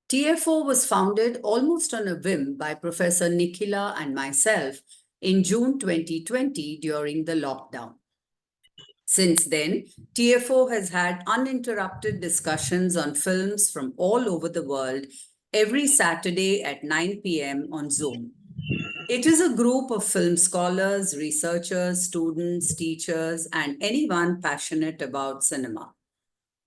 TFO was founded almost on a whim by Professor Nikhila and myself in June 2020 during the lockdown. Since then, TFO has had uninterrupted discussions on films from all over the world every Saturday at 9 p.m. on Zoom. It is a group of film scholars, researchers, students, teachers, and anyone passionate about cinema.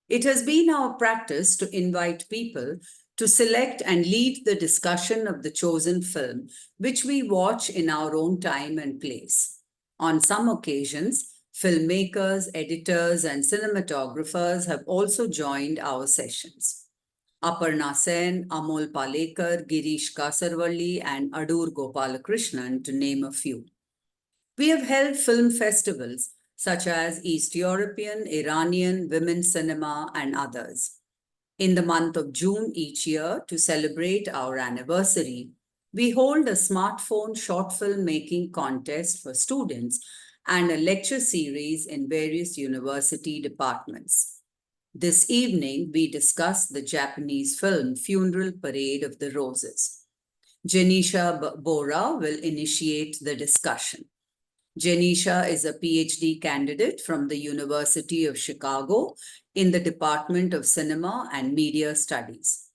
It has been our practice to invite people to select and lead the discussion of the chosen film, which we watch in our own time and place. On some occasions, filmmakers, editors, and cinematographers have also joined our sessions. Aparna Sen, Amol Palekar, Girish Kasarvalli, and Adur Gopalakrishnan, to name a few. We have held film festivals such as East European, Iranian, Women's Cinema, and others. In the month of June each year, to celebrate our anniversary, we hold a smartphone short film making contest for students and a lecture series in various university departments. This evening, we discuss the Japanese film Funeral Parade of the Roses. Jenisha Borah will initiate the discussion. Jenisha is a PhD candidate from the University of Chicago in the Department of Cinema and Media Studies.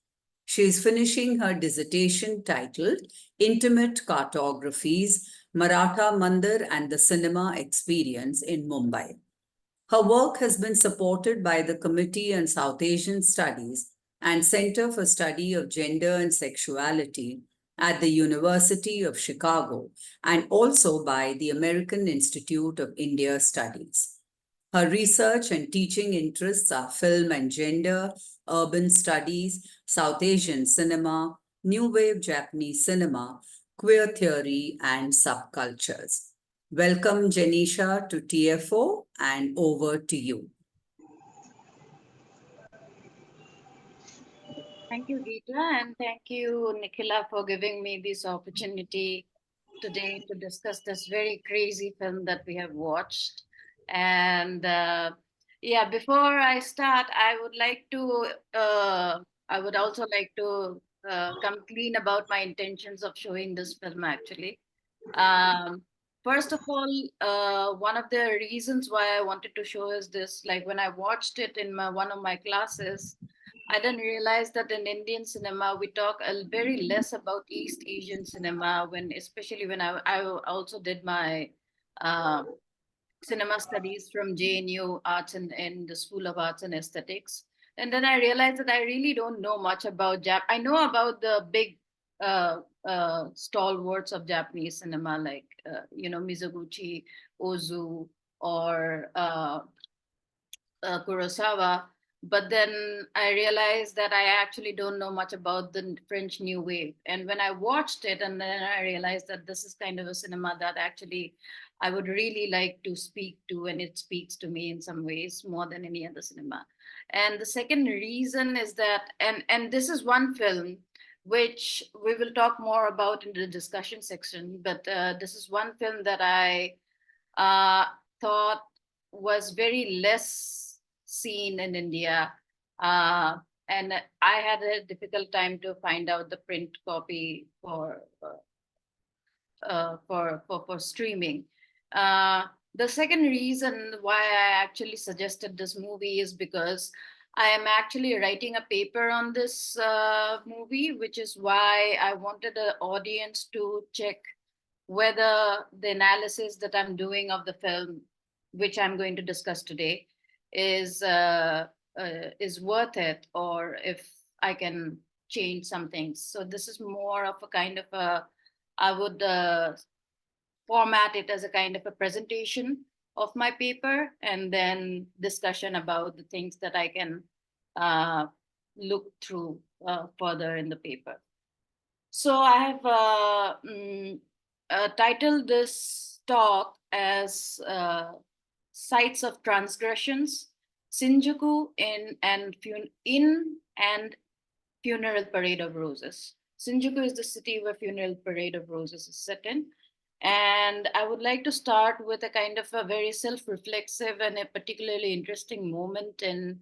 She is finishing her dissertation titled Intimate Cartographies, Maratha Mandir and the Cinema Experience in Mumbai. Her work has been supported by the Committee on South Asian Studies and Center for Study of Gender and Sexuality at the University of Chicago and also by the American Institute of India Studies. Her research and teaching interests are film and gender, urban studies, South Asian cinema, New Wave Japanese cinema, queer theory, and subcultures. Welcome, Jenisha, to TFO, and over to you. Thank you, Geeta, and thank you, Nikhila, for giving me this opportunity today to discuss this very crazy film that we have watched. And yeah, before I start, I would also like to come clean about my intentions of showing this film actually. Um, First of all, one of the reasons why I wanted to show is this, like when I watched it in one of my classes, I didn't realize that in Indian cinema we talk very less about East Asian cinema especially when I also did my uh, cinema studies from JNU Arts and in the School of Arts and Aesthetics. And then I realized that I really don't know much about I know about the big stalwarts of Japanese cinema, like Mizoguchi, Ozu, or Kurosawa. But then I realized that I actually don't know much about the French New Wave. And when I watched it, and then I realized that this is kind of a cinema that actually I would really like to speak to, and it speaks to me in some ways more than any other cinema. And the second reason is that, and this is one film which we will talk more about in the discussion section, but this is one film that I uh, thought was very less seen in India. Uh, and I had a difficult time to find out the print copy for streaming. Uh, the second reason why I actually suggested this movie is because I am actually writing a paper on this movie, which is why I wanted the audience to check whether the analysis that I'm doing of the film, which I'm going to discuss today, is worth it, or if I can change some things. So this is more of a kind of a, I would format it as a kind of a presentation of my paper, and then discussion about the things that I can uh, look through further in the paper. So I have titled this talk as Sites of Transgressions, Shinjuku in and Funeral Parade of Roses. Shinjuku is the city where Funeral Parade of Roses is set in. And I would like to start with a kind of a very self-reflexive and a particularly interesting moment in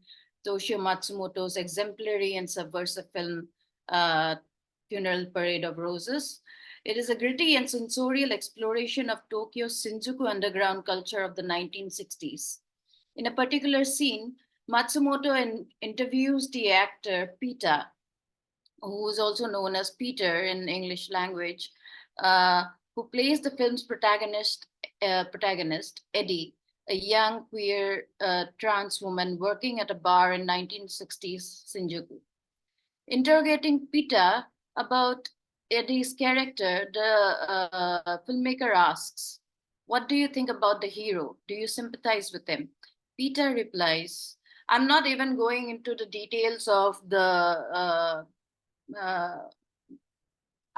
Toshio Matsumoto's exemplary and subversive film Funeral Parade of Roses. It is a gritty and sensorial exploration of Tokyo's Shinjuku underground culture of the 1960s. In a particular scene, Matsumoto interviews the actor Pita, who is also known as Peter in English language, who plays the film's protagonist Eddie, a young queer trans woman working at a bar in 1960s Shinjuku. Interrogating Pita about Eddie's character, the filmmaker asks, "What do you think about the hero? Do you sympathize with him?" Peter replies, "I'm not even going into the details of the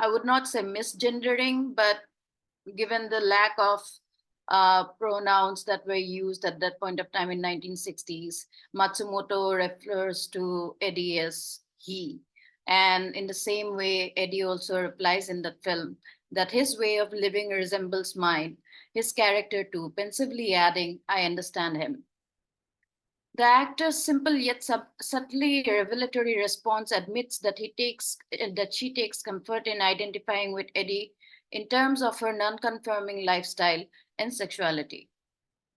I would not say misgendering, but given the lack of pronouns that were used at that point of time in 1960s, Matsumoto refers to Eddie as he. And in the same way, Eddie also replies in the film that his way of living resembles mine, his character too, pensively adding, "I understand him." The actor's simple yet subtly revelatory response admits that she takes comfort in identifying with Eddie in terms of her non-conforming lifestyle and sexuality.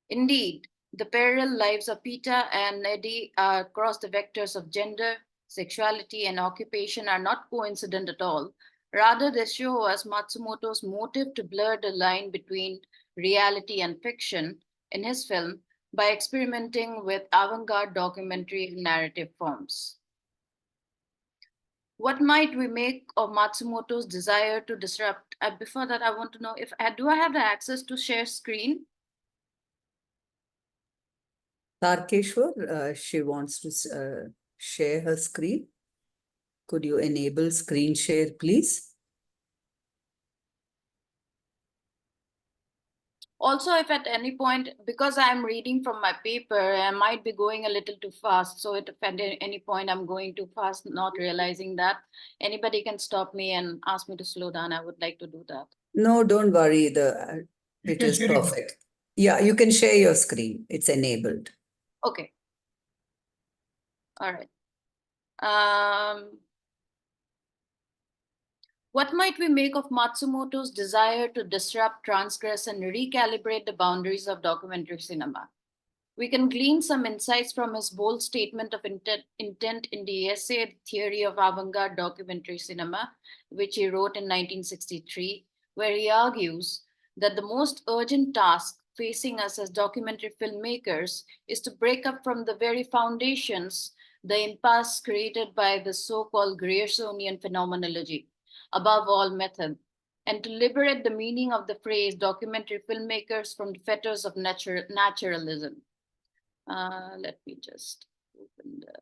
Indeed, the parallel lives of Pita and Eddie across the vectors of gender, sexuality, and occupation are not coincident at all. Rather, they show us Matsumoto's motive to blur the line between reality and fiction in his film by experimenting with avant-garde documentary and narrative forms. What might we make of Matsumoto's desire to disrupt? Before that, I want to know if do I have the access to share screen? Tarkeshwar, she wants to share her screen. Could you enable screen share, please? Also, if at any point, because I'm reading from my paper, I might be going a little too fast. So if at any point I'm going too fast, not realizing that, anybody can stop me and ask me to slow down. I would like to do that. No, don't worry. It is perfect. Yeah, you can share your screen. It's enabled. Okay. All right. What might we make of Matsumoto's desire to disrupt, transgress, and recalibrate the boundaries of documentary cinema? We can glean some insights from his bold statement of intent in the essay Theory of Avant-Garde Documentary Cinema, which he wrote in 1963, where he argues that the most urgent task facing us as documentary filmmakers is to break up from the very foundations, the impasse created by the so-called Griersonian phenomenology, above all method, and to liberate the meaning of the phrase documentary filmmakers from the fetters of naturalism. Let me just open the.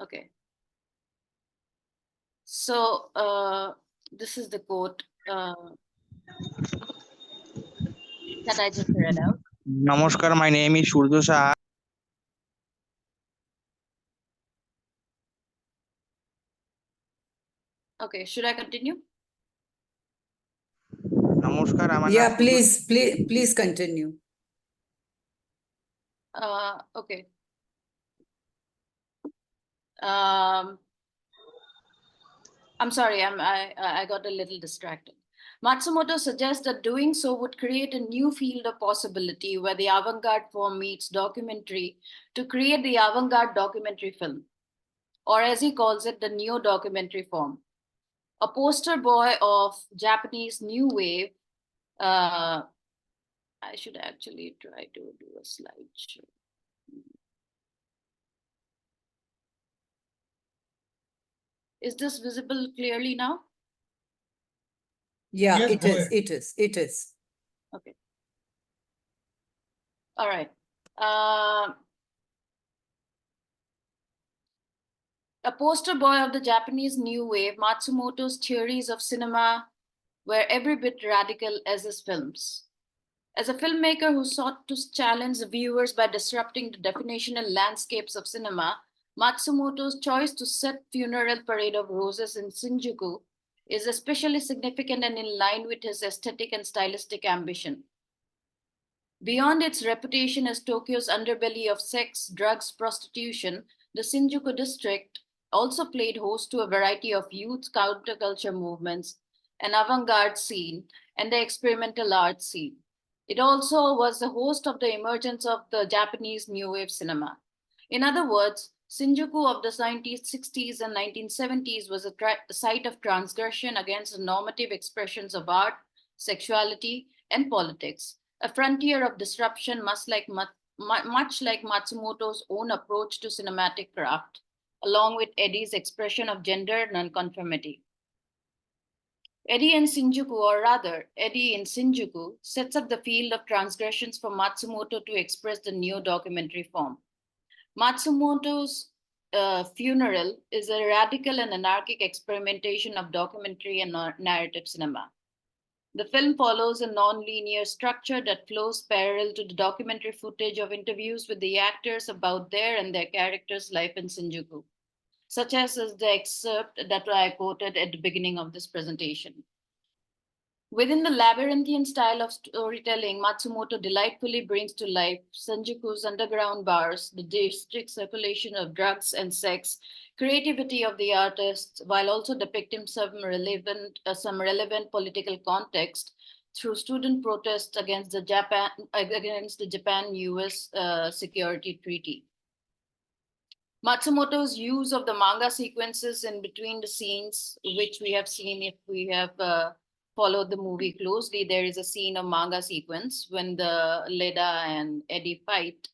Okay. So this is the quote that I just read out. Namaskar, my name is Surjo Saha. Okay, should I continue? Namaskar, আমার নাম Yeah, Surya. please continue. Okay. I'm sorry, I got a little distracted. Matsumoto suggests that doing so would create a new field of possibility where the avant-garde form meets documentary to create the avant-garde documentary film, or as he calls it, the neo-documentary form. A poster boy of Japanese new wave. I should actually try to do a slideshow. Is this visible clearly now? Yeah, Yes, it is. Okay. All right. A poster boy of the Japanese new wave, Matsumoto's theories of cinema were every bit radical as his films. As a filmmaker who sought to challenge the viewers by disrupting the definitional landscapes of cinema, Matsumoto's choice to set Funeral Parade of Roses in Shinjuku is especially significant and in line with his aesthetic and stylistic ambition. Beyond its reputation as Tokyo's underbelly of sex, drugs, prostitution, the Shinjuku district also played host to a variety of youth counterculture movements, an avant-garde scene, and the experimental art scene. It also was the host of the emergence of the Japanese New Wave cinema. In other words, Shinjuku of the 1960s and 1970s was a site of transgression against the normative expressions of art, sexuality, and politics, a frontier of disruption much like Matsumoto's own approach to cinematic craft, along with Eddie's expression of gender nonconformity. Eddie in Shinjuku, or rather, Eddie in Shinjuku, sets up the field of transgressions for Matsumoto to express the neo documentary form. Matsumoto's Funeral is a radical and anarchic experimentation of documentary and narrative cinema. The film follows a non-linear structure that flows parallel to the documentary footage of interviews with the actors about their and their characters' life in Shinjuku, such as the excerpt that I quoted at the beginning of this presentation. Within the labyrinthian style of storytelling, Matsumoto delightfully brings to life Shinjuku's underground bars, the district circulation of drugs and sex, creativity of the artists, while also depicting some relevant political context through student protests against the Japan-US security treaty. Matsumoto's use of the manga sequences in between the scenes, which we have seen if we have followed the movie closely, there is a scene of manga sequence when the Leda and Eddie fight.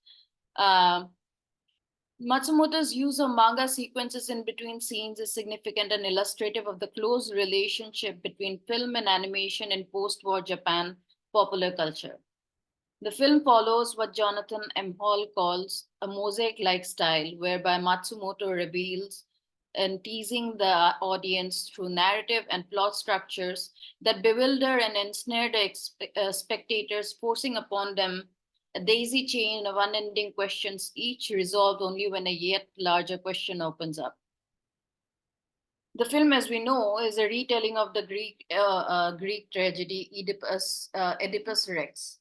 Matsumoto's use of manga sequences in between scenes is significant and illustrative of the close relationship between film and animation in post-war Japan popular culture. The film follows what Jonathan M. Hall calls a mosaic-like style, whereby Matsumoto reveals and teasing the audience through narrative and plot structures that bewilder and ensnare the spectators, forcing upon them a daisy chain of unending questions, each resolved only when a yet larger question opens up. The film, as we know, is a retelling of the Greek tragedy Oedipus Rex.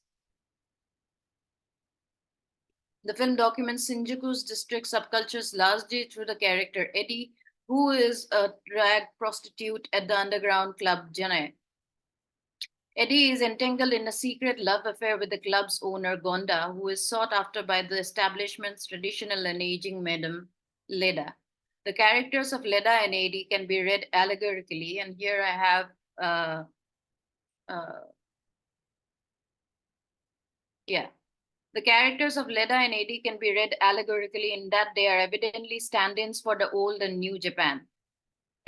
The film documents Shinjuku's district subcultures largely through the character Eddie, who is a drag prostitute at the underground club Jane. Eddie is entangled in a secret love affair with the club's owner Gonda, who is sought after by the establishment's traditional and aging madam, Leda. The characters of Leda and Eddie can be read allegorically, and here I have The characters of Leda and Eddie can be read allegorically in that they are evidently stand-ins for the old and new Japan.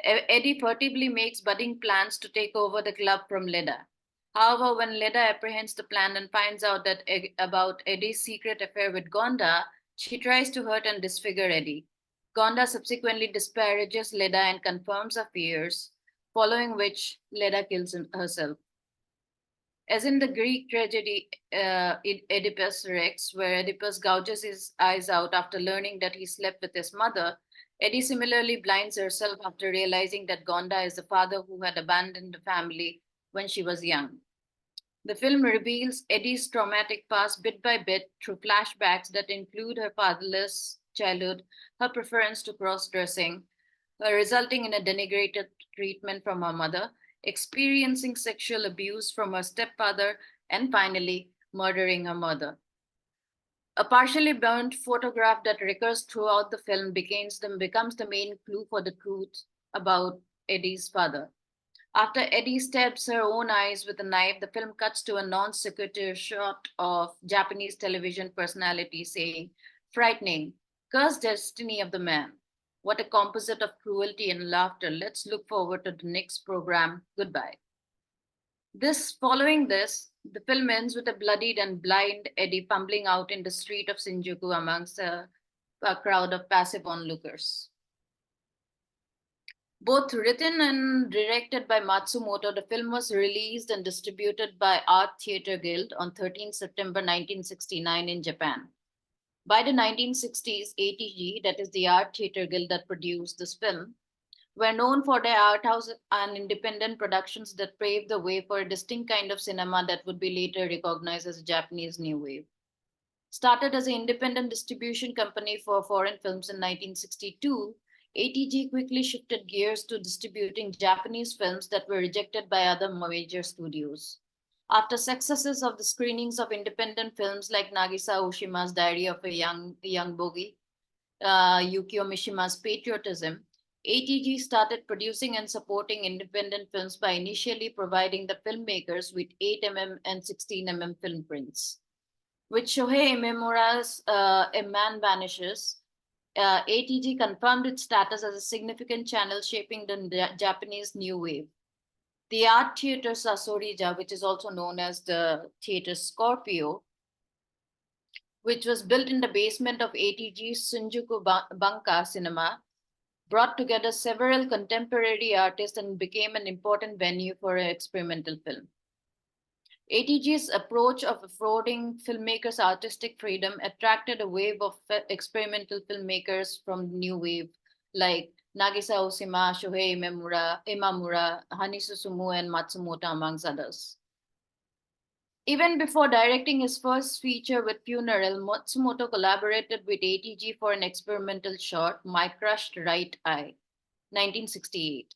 Eddie furtively makes budding plans to take over the club from Leda. However, when Leda apprehends the plan and finds out about Eddie's secret affair with Gonda, she tries to hurt and disfigure Eddie. Gonda subsequently disparages Leda and confirms her fears, following which Leda kills herself. As in the Greek tragedy Oedipus Rex, where Oedipus gouges his eyes out after learning that he slept with his mother, Eddie similarly blinds herself after realizing that Gonda is the father who had abandoned the family when she was young. The film reveals Eddie's traumatic past bit by bit through flashbacks that include her fatherless childhood, her preference to cross-dressing, resulting in a denigrated treatment from her mother, experiencing sexual abuse from her stepfather, and finally, murdering her mother. A partially burnt photograph that recurs throughout the film becomes the main clue for the truth about Eddie's father. After Eddie stabs her own eyes with a knife, the film cuts to a non-sequitur shot of Japanese television personality saying, "Frightening, cursed destiny of the man. What a composite of cruelty and laughter. Let's look forward to the next program. Goodbye." Following this, the film ends with a bloodied and blind Eddie fumbling out in the street of Shinjuku amongst a crowd of passive onlookers. Both written and directed by Matsumoto, the film was released and distributed by Art Theatre Guild on 13 September 1969 in Japan. By the 1960s, ATG, that is the Art Theatre Guild that produced this film, were known for their art house and independent productions that paved the way for a distinct kind of cinema that would be later recognized as Japanese New Wave. Started as an independent distribution company for foreign films in 1962, ATG quickly shifted gears to distributing Japanese films that were rejected by other major studios. After successes of the screenings of independent films like Nagisa Oshima's Diary of a Young Bogie, Yukio Mishima's Patriotism, ATG started producing and supporting independent films by initially providing the filmmakers with 8 mm and 16 mm film prints. With Shohei Imemura's A Man Vanishes, ATG confirmed its status as a significant channel shaping the Japanese New Wave. The art theater Sasorija, which is also known as the Theater Scorpio, which was built in the basement of ATG's Shinjuku Banka Cinema, brought together several contemporary artists and became an important venue for experimental film. ATG's approach of affording filmmakers artistic freedom attracted a wave of experimental filmmakers from the new wave, like Nagisa Oshima, Shohei Imamura, Hani Susumu, and Matsumoto, amongst others. Even before directing his first feature with Funeral, Matsumoto collaborated with ATG for an experimental short, My Crushed Right Eye, 1968.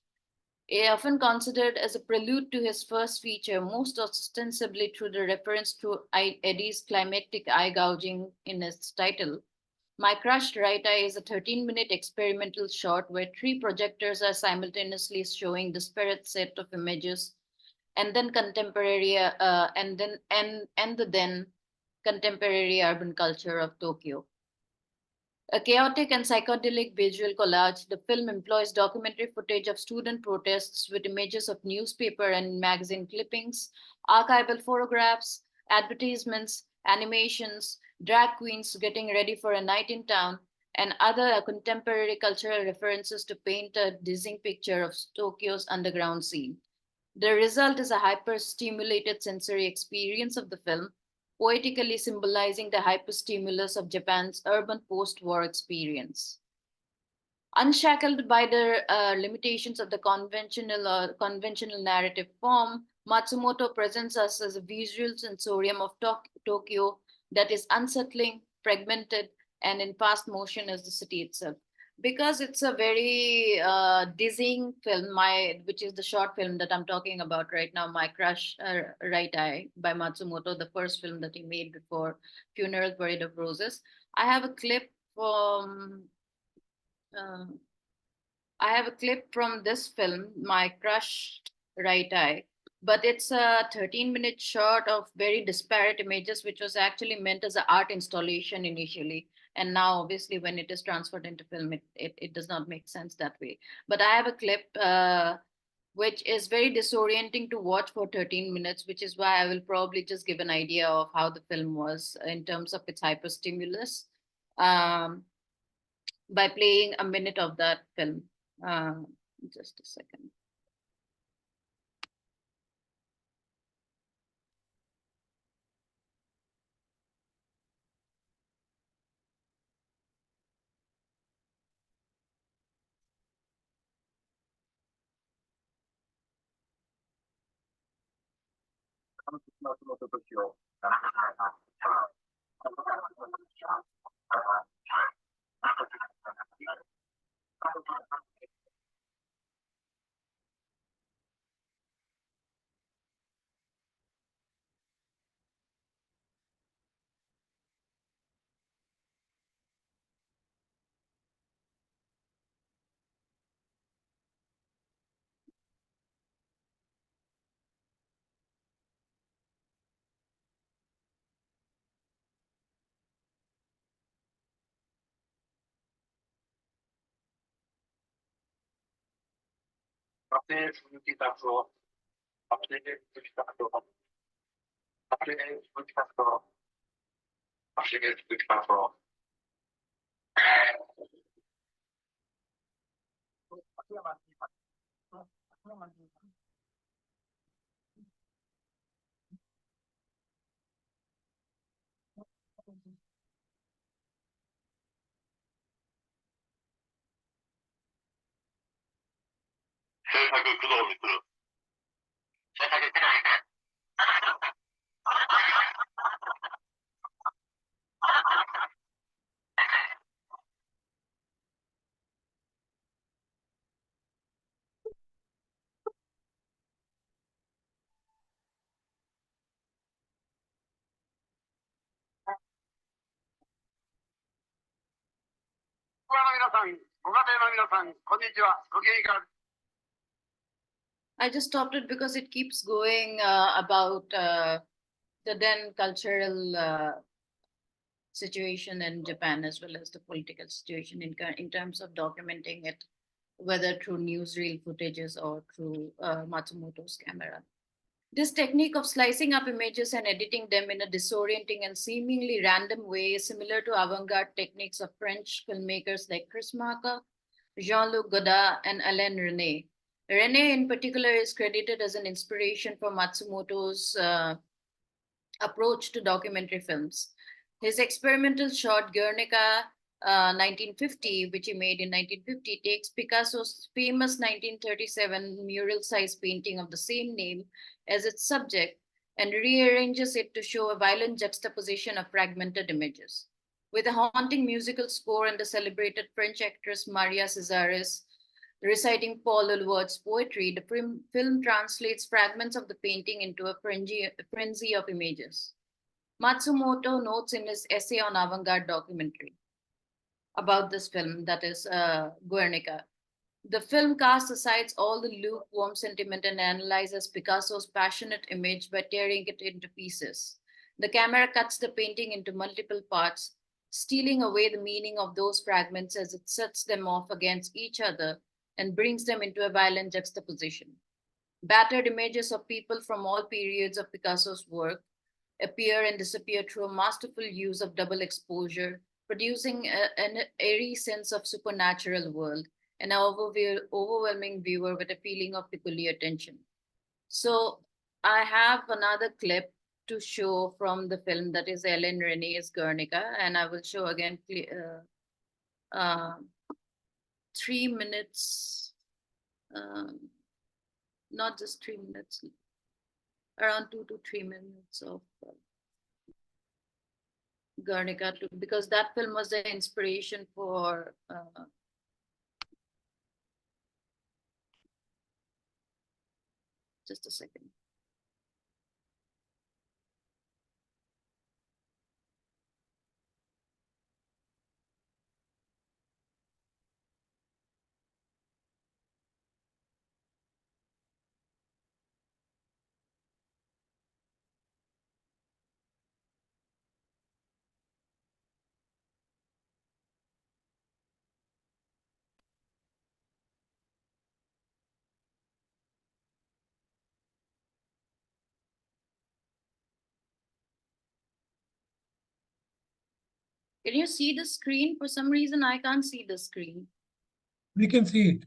Often considered as a prelude to his first feature, most ostensibly through the reference to Eddie's climactic eye gouging in its title. My Crushed Right Eye is a 13-minute experimental short where 3 projectors are simultaneously showing disparate set of images and then contemporary the then contemporary urban culture of Tokyo. A chaotic and psychedelic visual collage, the film employs documentary footage of student protests with images of newspaper and magazine clippings, archival photographs, advertisements, animations, drag queens getting ready for a night in town, and other contemporary cultural references to paint a dizzying picture of Tokyo's underground scene. The result is a hyper-stimulated sensory experience of the film, poetically symbolizing the hyperstimulus of Japan's urban post-war experience. Unshackled by the limitations of the conventional narrative form, Matsumoto presents us as a visual sensorium of Tokyo that is unsettling, fragmented, and in fast motion as the city itself. Because it's a very dizzying film, which is the short film that I'm talking about right now, My Crush Right Eye by Matsumoto, the first film that he made before Funeral Parade of Roses. I have a clip from uh, this film, My Crush Right Eye, but it's a 13-minute short of very disparate images, which was actually meant as an art installation initially. And now, obviously, when it is transferred into film, it does not make sense that way. But I have a clip which is very disorienting to watch for 13 minutes, which is why I will probably just give an idea of how the film was in terms of its hyperstimulus by playing a minute of that film. Just a second. 100km. I just stopped it because it keeps going about the then cultural situation in Japan as well as the political situation in terms of documenting it, whether through newsreel footages or through Matsumoto's camera. This technique of slicing up images and editing them in a disorienting and seemingly random way is similar to avant-garde techniques of French filmmakers like Chris Marker, Jean-Luc Godard, and Alain Resnais. Resnais in particular is credited as an inspiration for Matsumoto's approach to documentary films. His experimental short Guernica 1950, which he made in 1950, takes Picasso's famous 1937 mural-sized painting of the same name as its subject and rearranges it to show a violent juxtaposition of fragmented images. With a haunting musical score and the celebrated French actress Maria Cazares reciting Paul Olvert's poetry, the film translates fragments of the painting into a frenzy of images. Matsumoto notes in his essay on avant-garde documentary about this film, that is Guernica. The film casts aside all the lukewarm sentiment and analyzes Picasso's passionate image by tearing it into pieces. The camera cuts the painting into multiple parts, stealing away the meaning of those fragments as it sets them off against each other and brings them into a violent juxtaposition. Battered images of people from all periods of Picasso's work appear and disappear through a masterful use of double exposure, producing an airy sense of supernatural world, an overwhelming viewer with a feeling of peculiar tension. So I have another clip to show from the film that is Alain Resnais's Guernica, and I will show again 3 minutes, not just 3 minutes, around 2 to 3 minutes of Guernica, because that film was the inspiration for just a second. Can you see the screen? For some reason, I can't see the screen. We can see it.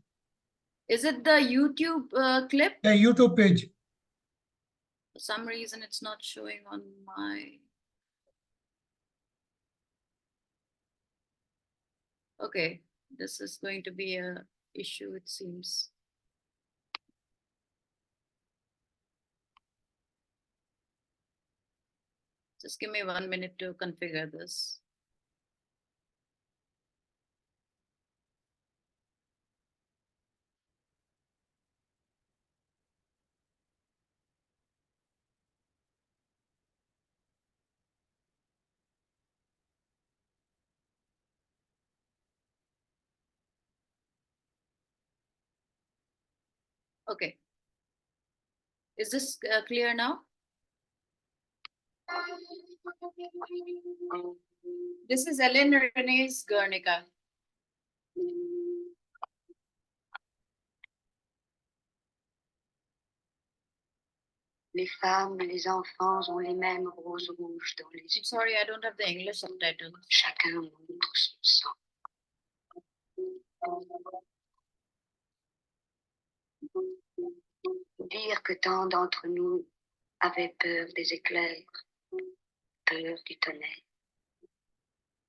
Is it the YouTube clip? The YouTube page. For some reason, it's not showing on my. Okay, this is going to be a issue, it seems. Just give me 1 minute to configure this. Okay. Is this clear now? This is Alain Resnais's Guernica. Les femmes, les enfants ont les mêmes roses rouges dans les yeux. I'm sorry, I don't have the English subtitles. Chacun montre son sang. Dire que tant d'entre nous avaient peur des éclairs, peur du tonnerre,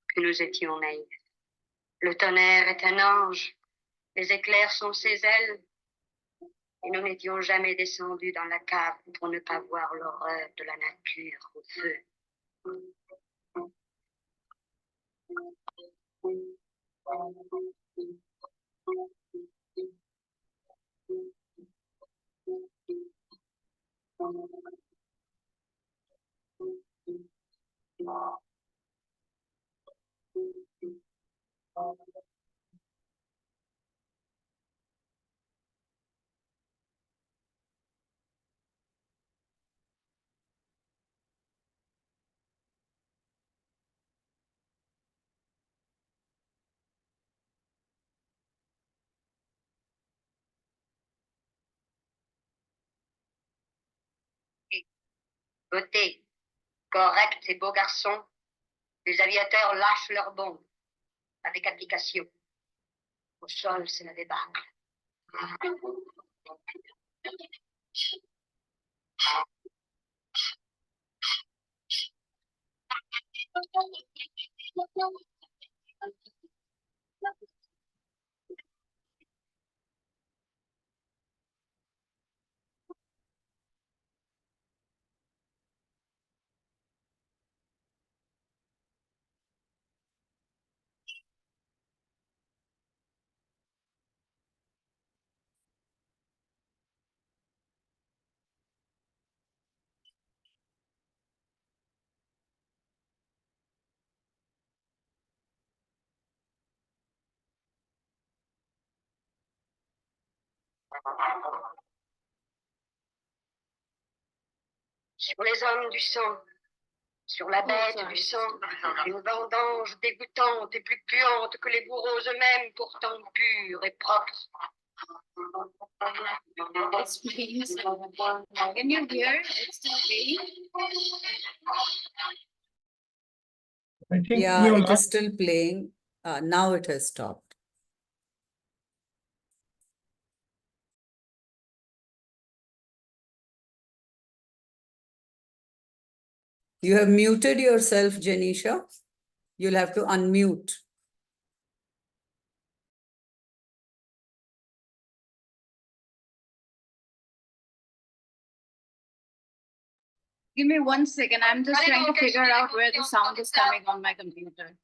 que nous étions naïfs. Le tonnerre est un ange, les éclairs sont ses ailes. Et nous n'étions jamais descendus dans la cave pour ne pas voir l'horreur de la nature au feu. Votez, correct et beaux garçons, les aviateurs lâchent leurs bombes avec application. Au sol, c'est la débâcle. Sur les hommes du sang, sur la bête du sang, une vendange dégoûtante et plus puante que les bourreaux eux-mêmes, pourtant purs et propres. It's playing. Can you hear? It's still playing. I think we Yeah, have it is lost. still playing. Now it has stopped. You have muted yourself, Jenisha. You'll have to unmute. Give me 1 second. I'm just trying to figure out where the sound is coming on my computer.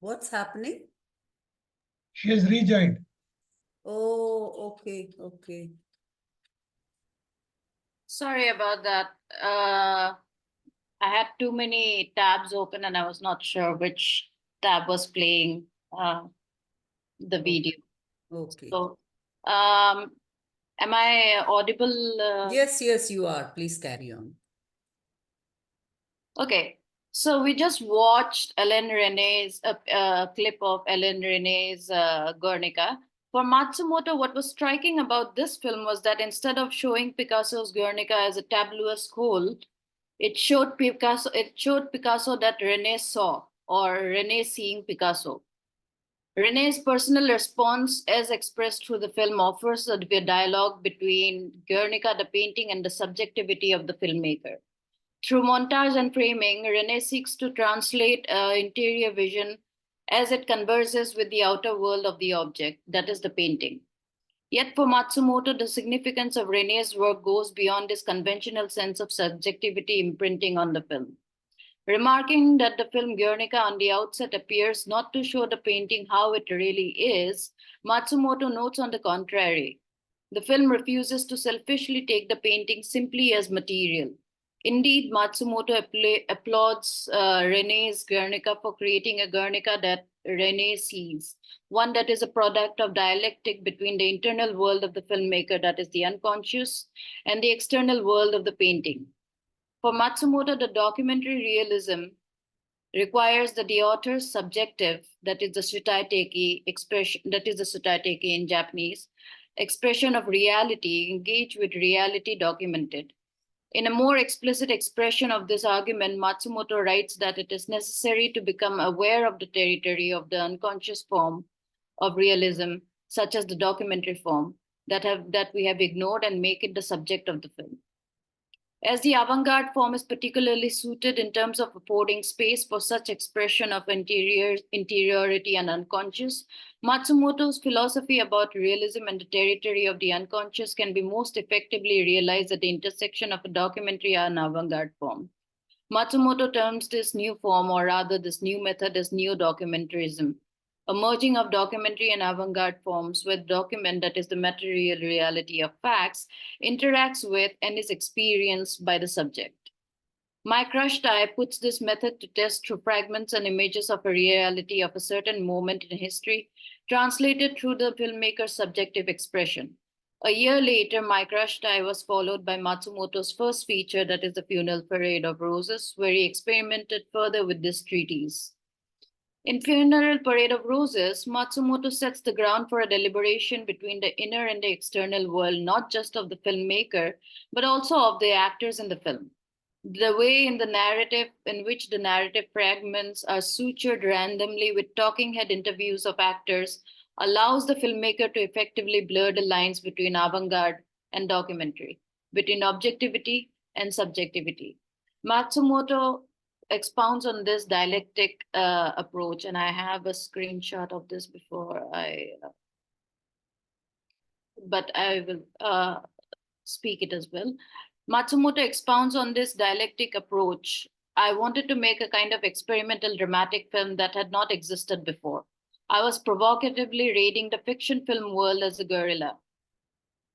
What's happening? She has rejoined. Oh, okay, okay. Sorry about that. I had too many tabs open and I was not sure which tab was playing the video. Okay. So, am I audible? Yes, yes, you are. Please carry on. Okay. So we just watched Ellen Renee's clip of Ellen Renee's Guernica. For Matsumoto, what was striking about this film was that instead of showing Picasso's Guernica as a tableauist whole, it showed Picasso that Rene saw, or Rene seeing Picasso. Rene's personal response, as expressed through the film, offers a dialogue between Guernica, the painting, and the subjectivity of the filmmaker. Through montage and framing, Rene seeks to translate interior vision as it converses with the outer world of the object, that is the painting. Yet for Matsumoto, the significance of René's work goes beyond this conventional sense of subjectivity imprinting on the film. Remarking that the film Guernica on the outset appears not to show the painting how it really is, Matsumoto notes on the contrary. The film refuses to selfishly take the painting simply as material. Indeed, Matsumoto applauds René's Guernica for creating a Guernica that René sees, one that is a product of dialectic between the internal world of the filmmaker, that is the unconscious, and the external world of the painting. For Matsumoto, the documentary realism requires that the author's subjective, that is the sutaiteki expression, that is the sutaiteki in Japanese, expression of reality, engage with reality documented. In a more explicit expression of this argument, Matsumoto writes that it is necessary to become aware of the territory of the unconscious form of realism, such as the documentary form, that we have ignored and make it the subject of the film. As the avant-garde form is particularly suited in terms of affording space for such expression of interiority and unconscious, Matsumoto's philosophy about realism and the territory of the unconscious can be most effectively realized at the intersection of a documentary and avant-garde form. Matsumoto terms this new form, or rather this new method, as neo-documentarism, a merging of documentary and avant-garde forms where the document, that is the material reality of facts, interacts with and is experienced by the subject. My Crush Tie puts this method to test through fragments and images of a reality of a certain moment in history, translated through the filmmaker's subjective expression. A year later, My Crush Tie was followed by Matsumoto's first feature, that is the Funeral Parade of Roses, where he experimented further with this treatise. In Funeral Parade of Roses, Matsumoto sets the ground for a deliberation between the inner and the external world, not just of the filmmaker, but also of the actors in the film. The way in which the narrative fragments are sutured randomly with talking head interviews of actors allows the filmmaker to effectively blur the lines between avant-garde and documentary, between objectivity and subjectivity. Matsumoto expounds on this dialectic approach, and I have a screenshot of this before but I will speak it as well. Matsumoto expounds on this dialectic approach. I wanted to make a kind of experimental dramatic film that had not existed before. I was provocatively raiding the fiction film world as a guerrilla.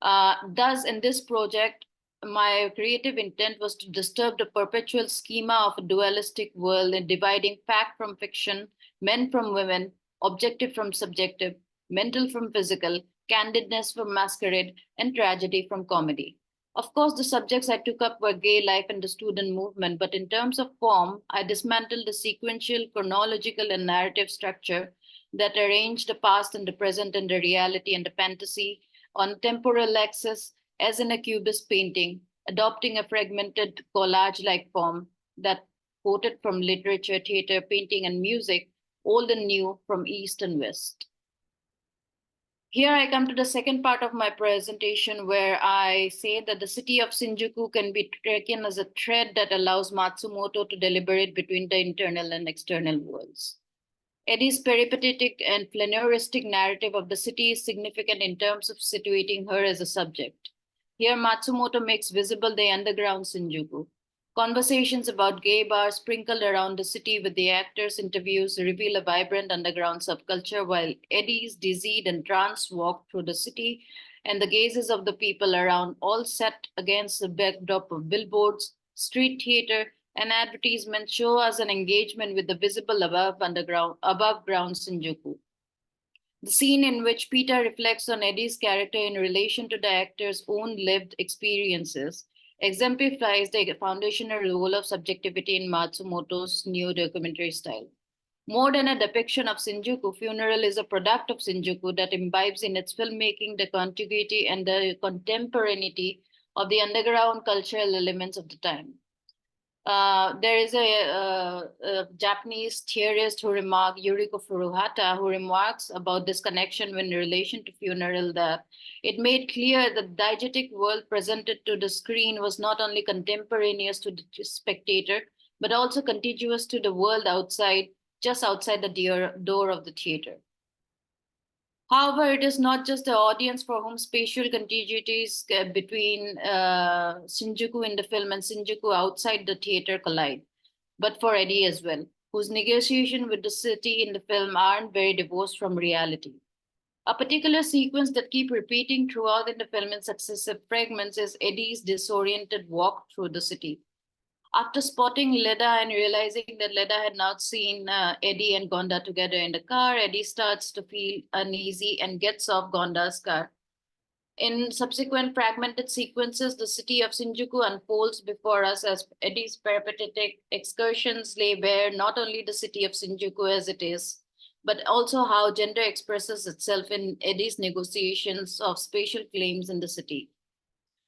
Thus, in this project, my creative intent was to disturb the perpetual schema of a dualistic world in dividing fact from fiction, men from women, objective from subjective, mental from physical, candidness from masquerade, and tragedy from comedy. Of course, the subjects I took up were gay life and the student movement, but in terms of form, I dismantled the sequential, chronological, and narrative structure that arranged the past and the present and the reality and the fantasy on temporal axis as in a cubist painting, adopting a fragmented collage-like form that quoted from literature, theater, painting, and music, old and new, from East and West. Here I come to the second part of my presentation, where I say that the city of Shinjuku can be taken as a thread that allows Matsumoto to deliberate between the internal and external worlds. Eddie's peripatetic and flaneuristic narrative of the city is significant in terms of situating her as a subject. Here, Matsumoto makes visible the underground Shinjuku. Conversations about gay bars sprinkled around the city with the actors' interviews reveal a vibrant underground subculture, while Eddie's dizzied and tranced walk through the city and the gazes of the people around, all set against the backdrop of billboards, street theater, and advertisements, show us an engagement with the visible above ground Shinjuku. The scene in which Peter reflects on Eddie's character in relation to the actor's own lived experiences exemplifies the foundational role of subjectivity in Matsumoto's new documentary style. More than a depiction of Shinjuku, Funeral is a product of Shinjuku that imbibes in its filmmaking the contiguity and the contemporaneity of the underground cultural elements of the time. There is a Japanese theorist Yuriko Furuhata, who remarks about this connection in relation to Funeral, that it made clear that the diegetic world presented to the screen was not only contemporaneous to the spectator, but also contiguous to the world outside, just outside the door of the theater. However, it is not just the audience for whom spatial contiguities between Shinjuku in the film and Shinjuku outside the theater collide, but for Eddie as well, whose negotiations with the city in the film aren't very divorced from reality. A particular sequence that keeps repeating throughout in the film in successive fragments is Eddie's disoriented walk through the city. After spotting Leda and realizing that Leda had not seen Eddie and Gonda together in the car, Eddie starts to feel uneasy and gets off Gonda's car. In subsequent fragmented sequences, the city of Shinjuku unfolds before us as Eddie's peripatetic excursions lay bare not only the city of Shinjuku as it is, but also how gender expresses itself in Eddie's negotiations of spatial claims in the city.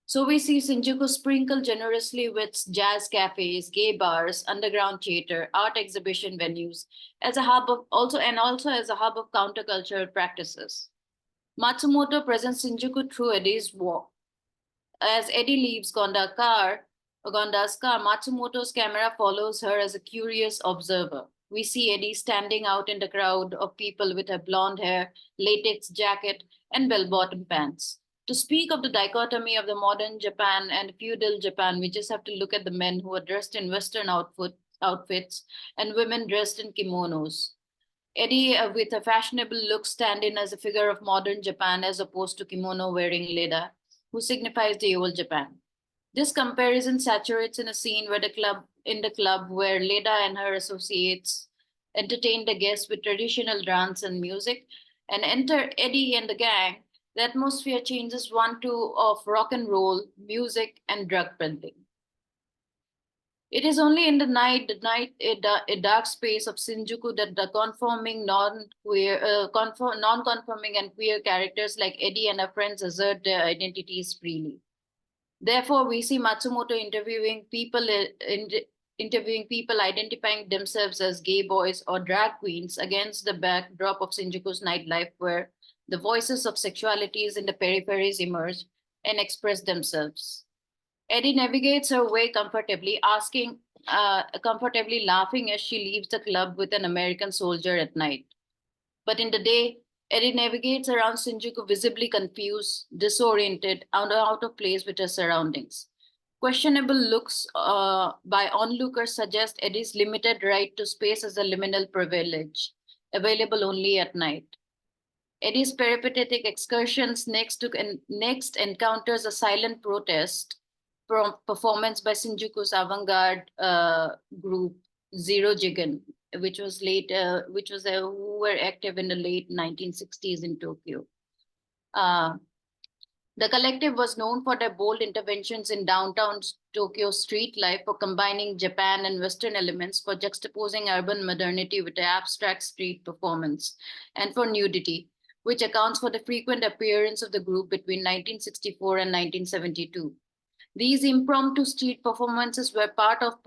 So we see Shinjuku sprinkled generously with jazz cafes, gay bars, underground theater, art exhibition venues, as a hub of also as a hub of countercultural practices. Matsumoto presents Shinjuku through Eddie's walk. As Eddie leaves Gonda's car, Matsumoto's camera follows her as a curious observer. We see Eddie standing out in the crowd of people with her blonde hair, latex jacket, and bell-bottom pants. To speak of the dichotomy of the modern Japan and feudal Japan, we just have to look at the men who are dressed in Western outfits and women dressed in kimonos. Eddie, with a fashionable look, stand in as a figure of modern Japan as opposed to kimono-wearing Leda, who signifies the old Japan. This comparison saturates in a scene where the club where Leda and her associates entertain the guests with traditional dance and music, and enter Eddie and the gang. The atmosphere changes of rock and roll, music, and drug peddling. It is only in a dark space of Shinjuku that the non-conforming and queer characters like Eddie and her friends assert their identities freely. Therefore, we see Matsumoto interviewing people identifying themselves as gay boys or drag queens against the backdrop of Shinjuku's nightlife, where the voices of sexualities in the peripheries emerge and express themselves. Eddie navigates her way comfortably, laughing as she leaves the club with an American soldier at night. But in the day, Eddie navigates around Shinjuku visibly confused, disoriented, and out of place with her surroundings. Questionable looks by onlookers suggest Eddie's limited right to space as a liminal privilege, available only at night. Eddie's peripatetic excursions next encounters a silent protest performance by Shinjuku's avant-garde group Zero Jigen, who were active in the late 1960s in Tokyo. The collective was known for their bold interventions in downtown Tokyo street life, for combining Japan and Western elements, for juxtaposing urban modernity with the abstract street performance, and for nudity, which accounts for the frequent appearance of the group between 1964 and 1972. These impromptu street performances were part of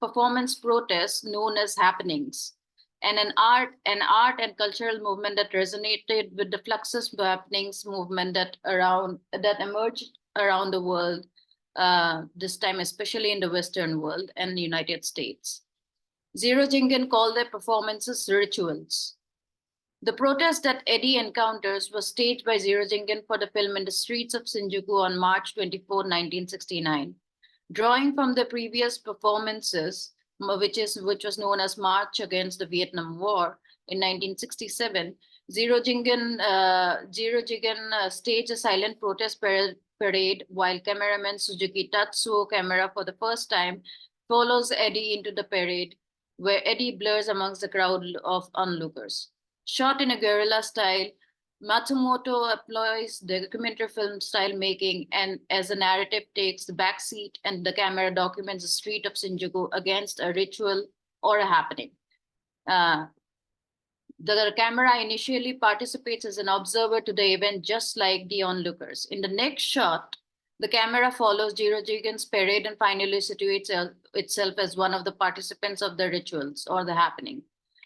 performance protests known as happenings, and an art and cultural movement that resonated with the Fluxus happenings movement that emerged around the world, this time especially in the Western world and the United States. Zero Jingen called their performances rituals. The protest that Eddie encounters was staged by Zero Jingen for the film in the streets of Shinjuku on March 24, 1969. Drawing from the previous performances, which was known as March Against the Vietnam War in 1967, Zero Jingen staged a silent protest parade while cameraman Suzuki Tatsuo camera for the first time follows Eddie into the parade, where Eddie blurs amongst the crowd of onlookers. Shot in a guerrilla style, Matsumoto employs documentary film style making, and as the narrative takes the back seat and the camera documents the street of Shinjuku against a ritual or a happening. The camera initially participates as an observer to the event, just like the onlookers. In the next shot, the camera follows Zero Jigen's parade and finally situates itself as one of the participants of the rituals or the happening.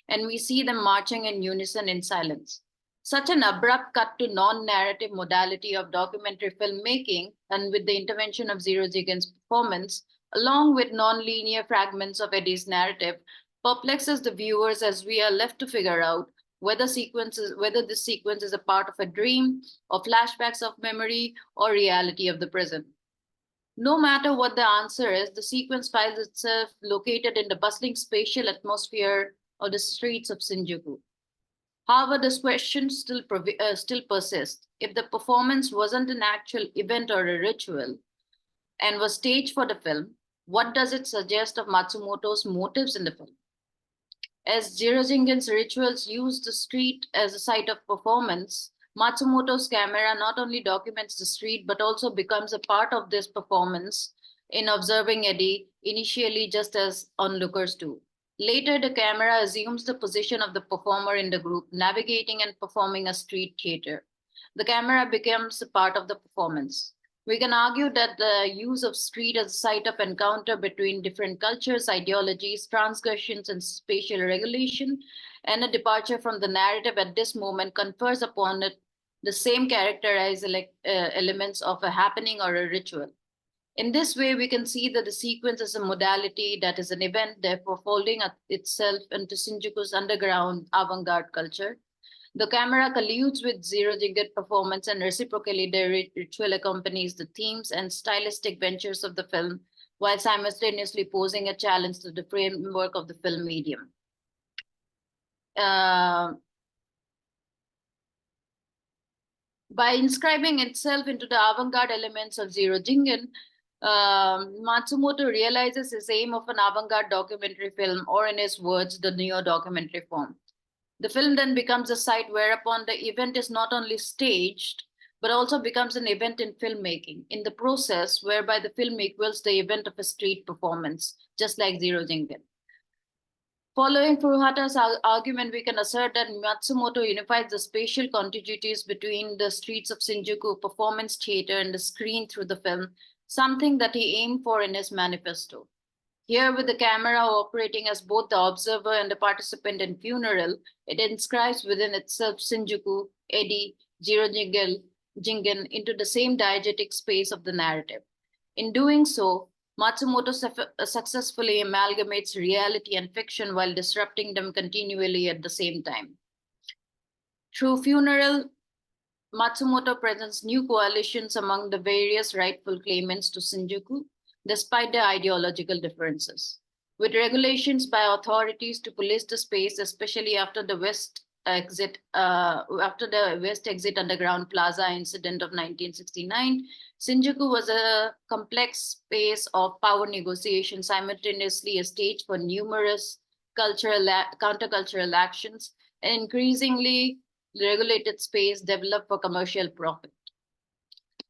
And we see them marching in unison in silence. Such an abrupt cut to non-narrative modality of documentary filmmaking, and with the intervention of Zero Jigen's performance, along with non-linear fragments of Eddie's narrative, perplexes the viewers as we are left to figure out whether this sequence is a part of a dream, or flashbacks of memory, or reality of the present. No matter what the answer is, the sequence finds itself located in the bustling spatial atmosphere of the streets of Shinjuku. However, this question still persists. If the performance wasn't an actual event or a ritual and was staged for the film, what does it suggest of Matsumoto's motives in the film? As Jiro Jingen's rituals use the street as a site of performance, Matsumoto's camera not only documents the street but also becomes a part of this performance in observing Eddie, initially just as onlookers do. Later, the camera assumes the position of the performer in the group, navigating and performing a street theater. The camera becomes a part of the performance. We can argue that the use of street as a site of encounter between different cultures, ideologies, transgressions, and spatial regulation, and a departure from the narrative at this moment confers upon it the same characterized elements of a happening or a ritual. In this way, we can see that the sequence is a modality that is an event, therefore folding itself into Shinjuku's underground avant-garde culture. The camera colludes with Jiro Jingen performance, and reciprocally the ritual accompanies the themes and stylistic ventures of the film, while simultaneously posing a challenge to the framework of the film medium. By inscribing itself into the avant-garde elements of Jiro Jingen, Matsumoto realizes his aim of an avant-garde documentary film, or in his words, the neo-documentary form. The film then becomes a site whereupon the event is not only staged, but also becomes an event in filmmaking, in the process whereby the film equals the event of a street performance, just like Jiro Jingen. Following Furuhata's argument, we can assert that Matsumoto unifies the spatial contiguities between the streets of Shinjuku performance theater and the screen through the film, something that he aimed for in his manifesto. Here, with the camera operating as both the observer and the participant in funeral, it inscribes within itself Shinjuku, Eddie, Jiro Jingen into the same diegetic space of the narrative. In doing so, Matsumoto successfully amalgamates reality and fiction while disrupting them continually at the same time. Through funeral, Matsumoto presents new coalitions among the various rightful claimants to Shinjuku, despite their ideological differences. With regulations by authorities to police the space, especially after the West Exit Underground Plaza incident of 1969, Shinjuku was a complex space of power negotiation, simultaneously a stage for numerous countercultural actions, and increasingly regulated space developed for commercial profit.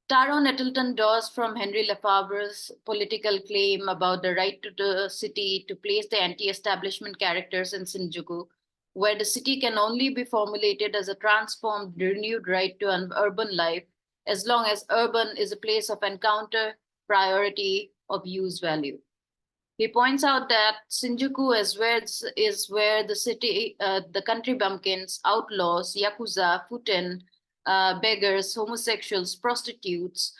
Taro Nettleton draws from Henry Lefebvre's political claim about the right to the city to place the anti-establishment characters in Shinjuku, where the city can only be formulated as a transformed, renewed right to an urban life, as long as urban is a place of encounter, priority, of use value. He points out that Shinjuku is where the city, the country bumpkins, outlaws, yakuza, futen, beggars, homosexuals, prostitutes,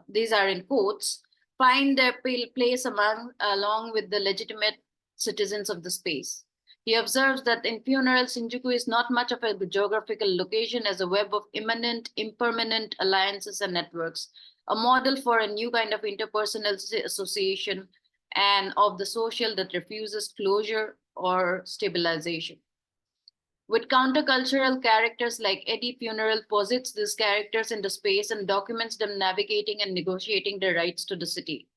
these are in quotes, find their place along with the legitimate citizens of the space. He observes that in funerals, Shinjuku is not much of a geographical location as a web of immanent, impermanent alliances and networks, a model for a new kind of interpersonal association and of the social that refuses closure or stabilization. With countercultural characters like Eddie, funeral posits these characters into space and documents them navigating and negotiating their rights to the city.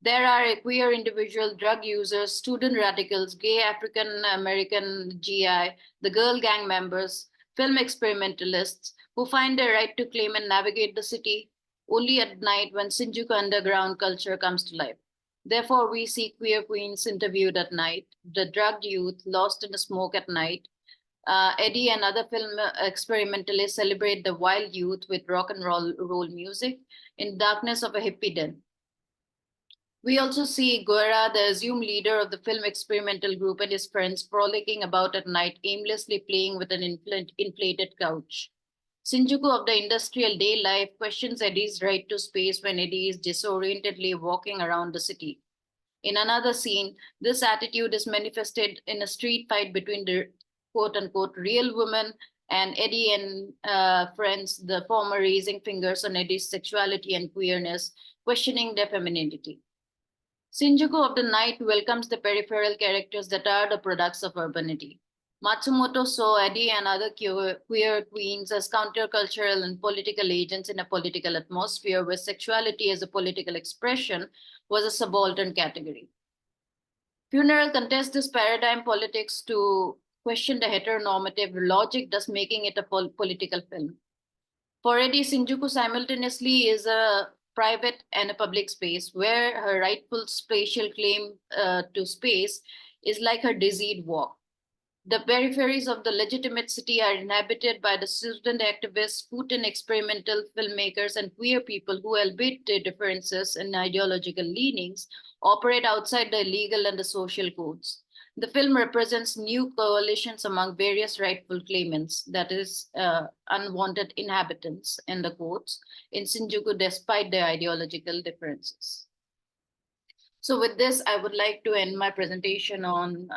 There are queer individual drug users, student radicals, gay African-American GI, the girl gang members, film experimentalists who find their right to claim and navigate the city only at night when Shinjuku underground culture comes to life. Therefore, we see queer queens interviewed at night, the drugged youth lost in the smoke at night. Eddie and other film experimentalists celebrate the wild youth with rock and roll music in darkness of a hippie den. We also see Guerra, the assumed leader of the film experimental group, and his friends frolicking about at night, aimlessly playing with an inflated couch. Shinjuku of the industrial day life questions Eddie's right to space when Eddie is disorientedly walking around the city. In another scene, this attitude is manifested in a street fight between the quote unquote real woman and Eddie and friends, the former raising fingers on Eddie's sexuality and queerness, questioning their femininity. Shinjuku of the Night welcomes the peripheral characters that are the products of urbanity. Matsumoto saw Eddie and other queer queens as countercultural and political agents in a political atmosphere where sexuality as a political expression was a subaltern category. Funeral contests this paradigm politics to question the heteronormative logic, thus making it a political film. For Eddie, Shinjuku simultaneously is a private and a public space where her rightful spatial claim to space is like her diseased walk. The peripheries of the legitimate city are inhabited by the student activists, food and experimental filmmakers, and queer people who, albeit their differences and ideological leanings, operate outside the legal and the social codes. The film represents new coalitions among various rightful claimants, that is, unwanted inhabitants in the quotes, in Shinjuku despite their ideological differences. So with this, I would like to end my presentation on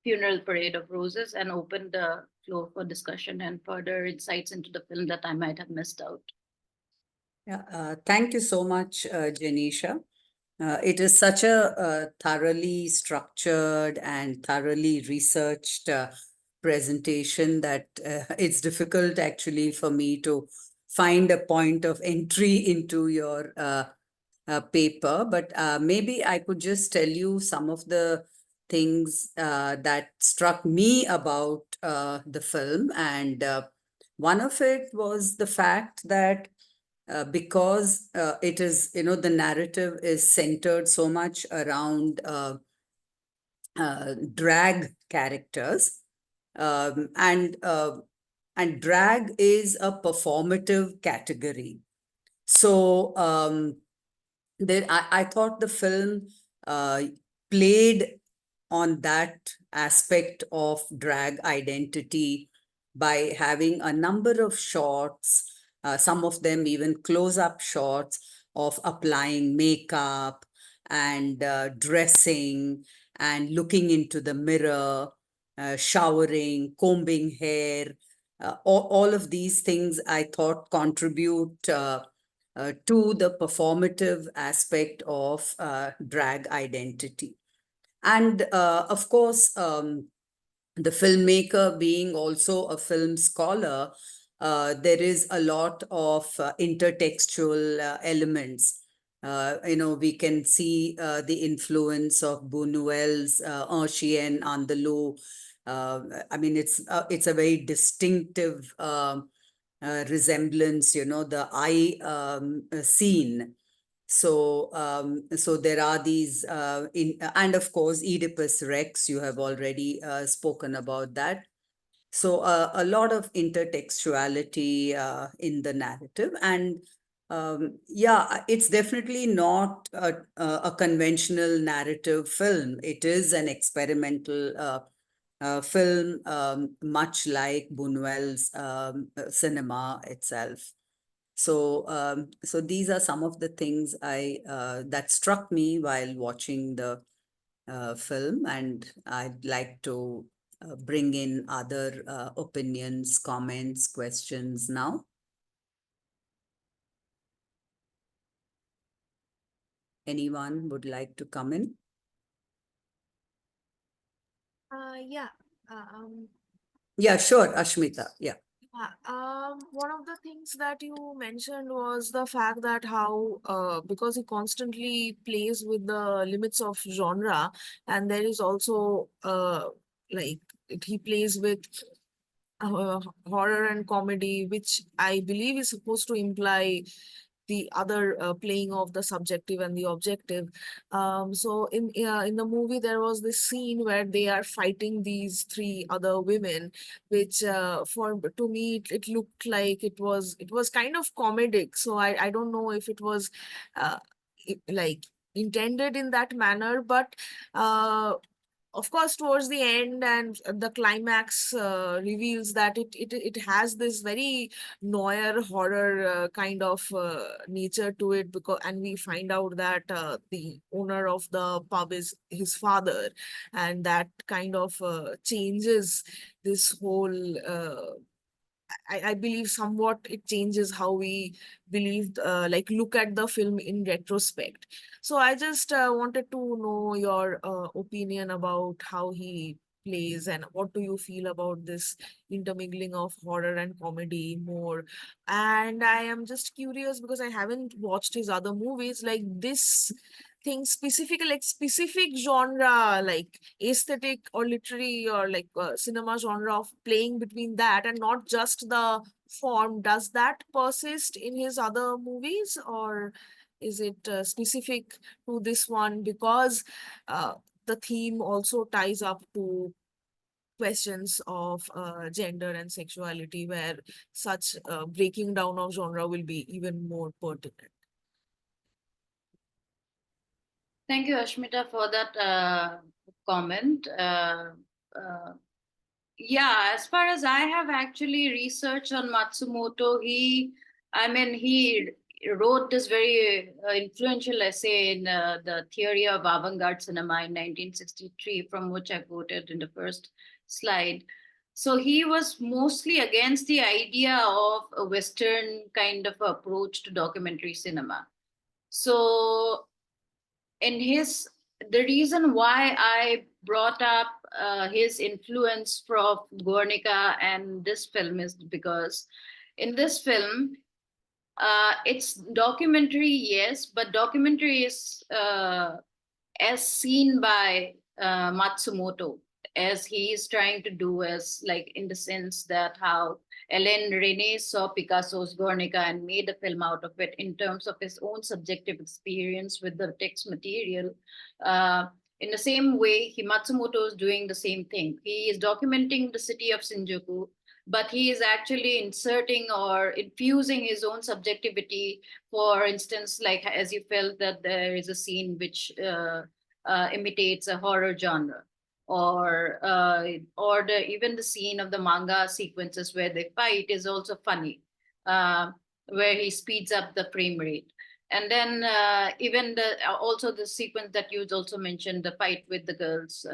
Funeral Parade of Roses and open the floor for discussion and further insights into the film that I might have missed out. Yeah, thank you so much, Jenisha. It is such a thoroughly structured and thoroughly researched presentation that it's difficult actually for me to find a point of entry into your paper. But maybe I could just tell you some of the things that struck me about the film. And one of it was the fact that because it is, the narrative is centered so much around drag characters, and drag is a performative category. So I thought the film played on that aspect of drag identity by having a number of shots, some of them even close-up shots of applying makeup and dressing and looking into the mirror, showering, combing hair. All of these things I thought contribute to the performative aspect of drag identity. And of course, the filmmaker being also a film scholar, there is a lot of intertextual elements. We can see the influence of Buñuel's Un Chien Andalou. I mean, it's a very distinctive resemblance, the eye scene. So, so there are these, and of course, Oedipus Rex, you have already spoken about that. So a lot of intertextuality in the narrative. And yeah, it's definitely not a conventional narrative film. It is an experimental film, much like Buñuel's cinema itself. So, so these are some of the things that struck me while watching the film, and I'd like to bring in other opinions, comments, questions now. Anyone would like to come in? Yeah. Yeah, sure, Ashmita. Yeah. One of the things that you mentioned was the fact that how, because he constantly plays with the limits of genre, and there is also, like, he plays with horror and comedy, which I believe is supposed to imply the other playing of the subjective and the objective. So in the movie there was this scene where they are fighting these three other women, which for to me it looked like it was kind of comedic. So I don't know if it was like intended in that manner, but of course, towards the end and the climax reveals that it has this very noir horror kind of nature to it, because and we find out that the owner of the pub is his father, and that kind of changes this whole. I believe somewhat it changes how we believe, like look at the film in retrospect. So I just wanted to know your opinion about how he plays, and what do you feel about this intermingling of horror and comedy more. And I am just curious because I haven't watched his other movies, like this thing specific, like specific genre, like aesthetic or literary or like cinema genre of playing between that and not just the form. Does that persist in his other movies, or is it specific to this one because the theme also ties up to questions of gender and sexuality, where such breaking down of genre will be even more pertinent? Thank you, Ashmita, for that comment. Yeah, as far as I have actually researched on Matsumoto, he wrote this very influential essay in the theory of avant-garde cinema in 1963, from which I quoted in the first slide. So he was mostly against the idea of a Western kind of approach to documentary cinema. So in his the reason why I brought up his influence from Guernica and this film is because in this film, it's documentary, yes, but documentary is as seen by Matsumoto, as he is trying to do, as like in the sense that how Hélène René saw Picasso's Guernica and made a film out of it in terms of his own subjective experience with the text material. In the same way, Matsumoto is doing the same thing. He is documenting the city of Shinjuku, but he is actually inserting or infusing his own subjectivity. For instance, like as you felt that there is a scene which imitates a horror genre, or even the scene of the manga sequences where they fight is also funny, where he speeds up the frame rate. And then even also the sequence that you also mentioned, the fight with the girls,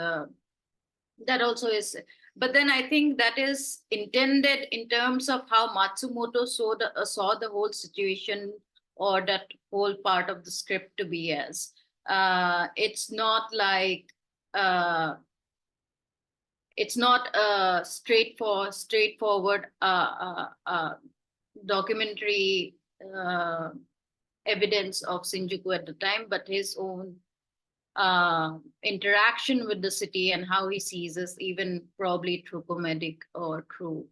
that also is. But then I think that is intended in terms of how Matsumoto saw the whole situation, or that whole part of the script to be as. It's not like it's not a straightforward documentary evidence of Shinjuku at the time, but his own interaction with the city and how he sees us, even probably through comedic or through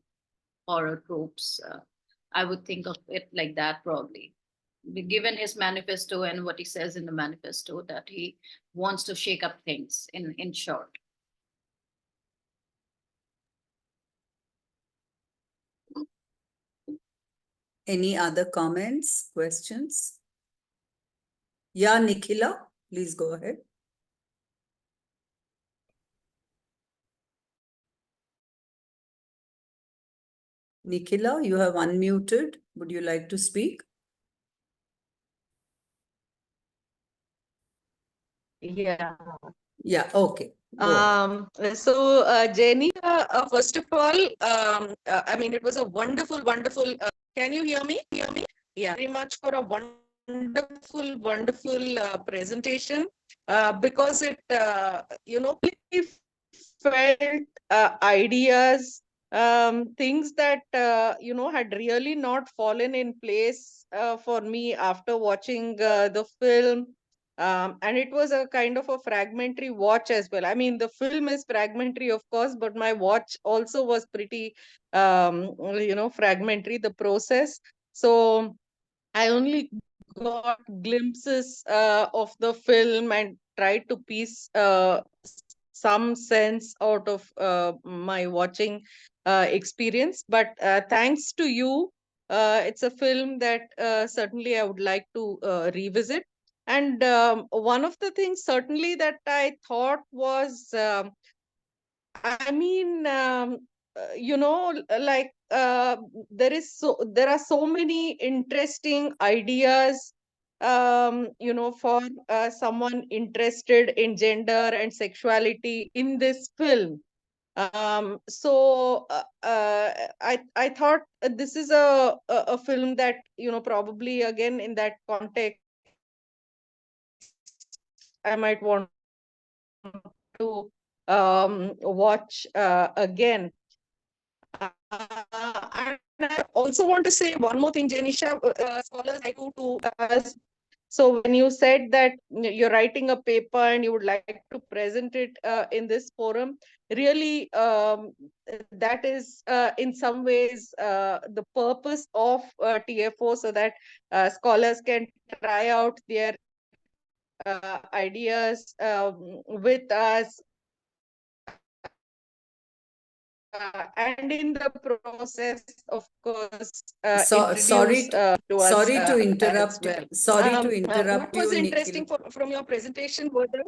horror tropes. I would think of it like that, probably. Given his manifesto and what he says in the manifesto, that he wants to shake up things, in short. Any other comments, questions? Yeah, Nikhila, please go ahead. Nikhila, you have unmuted. Would you like to speak? Yeah. Yeah, okay. Go ahead. Jenny, first of all, I mean, it was a wonderful, wonderful. Can you hear me? Yeah, very much for a wonderful, wonderful presentation, because it, really felt ideas, things that, had really not fallen in place for me after watching the film. And it was a kind of a fragmentary watch as well. I mean, the film is fragmentary, of course, but my watch also was pretty, fragmentary, the process. So I only got glimpses of the film and tried to piece some sense out of my watching experience. But thanks to you, it's a film that certainly I would like to revisit. And one of the things certainly that I thought was, I mean, like there are so many interesting ideas, for someone interested in gender and sexuality in this film. So I thought this is a film that, probably again in that context, I might want to watch again. And I also want to say one more thing, Jenisha. Scholars like to us. So when you said that you're writing a paper and you would like to present it in this forum, really, that is in some ways the purpose of TFO, so that scholars can try out their ideas with us, and in the process, of course, introduce to us Sorry to as interrupt. well. Sorry to What interrupt was you, interesting Nikhil. from your presentation, Vardhan?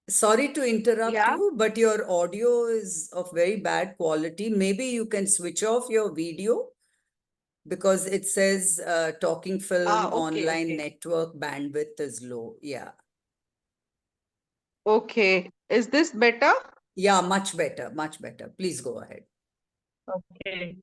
Sorry to interrupt Yeah. you, but your audio is of very bad quality. Maybe you can switch off your video because it says talking film Okay, online okay. network bandwidth is low. Yeah. Okay. Is this better? Yeah, much better, much better. Please go ahead. Okay.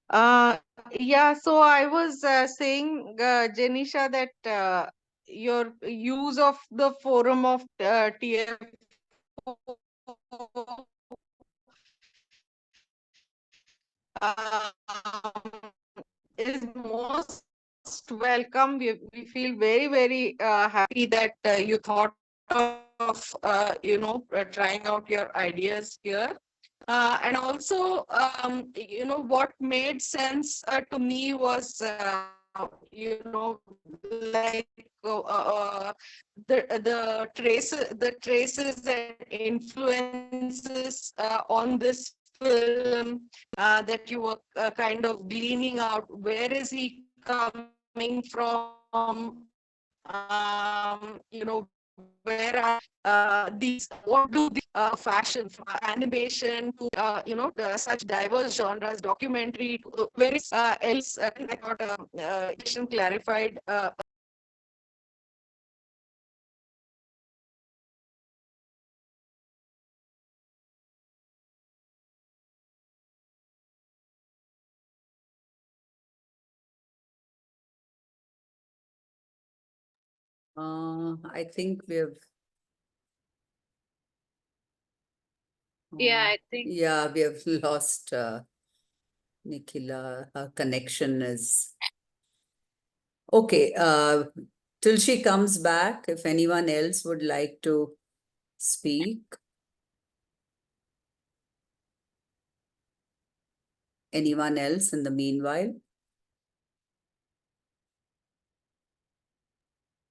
Uh, yeah, so I was saying, Jenisha, that your use of the forum of TFO um, is most welcome. We feel very, very happy that you thought of, trying out your ideas here. And also, what made sense to me was, like the traces and influences on this film that you were kind of gleaning out. Where is he coming from? Where are these? What do the fashion, from animation to such diverse genres, documentary, to various else? I thought clarified. I think we've. Yeah, I think Yeah, we have lost Nikhila. Her connection is okay. Till she comes back, if anyone else would like to speak. Anyone else in the meanwhile?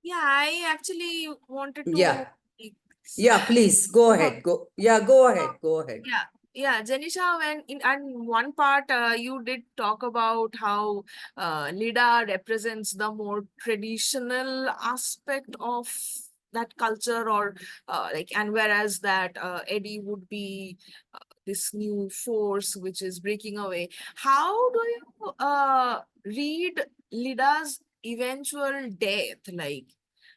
Yeah, I actually wanted to. Yeah. like, Yeah, please go uh, ahead. Go. Yeah, go ahead. Go ahead. Yeah, yeah, Janisha, when in and one part you did talk about how Lida represents the more traditional aspect of that culture, or and whereas that Eddie would be this new force which is breaking away. How do you read Lida's eventual death? Like,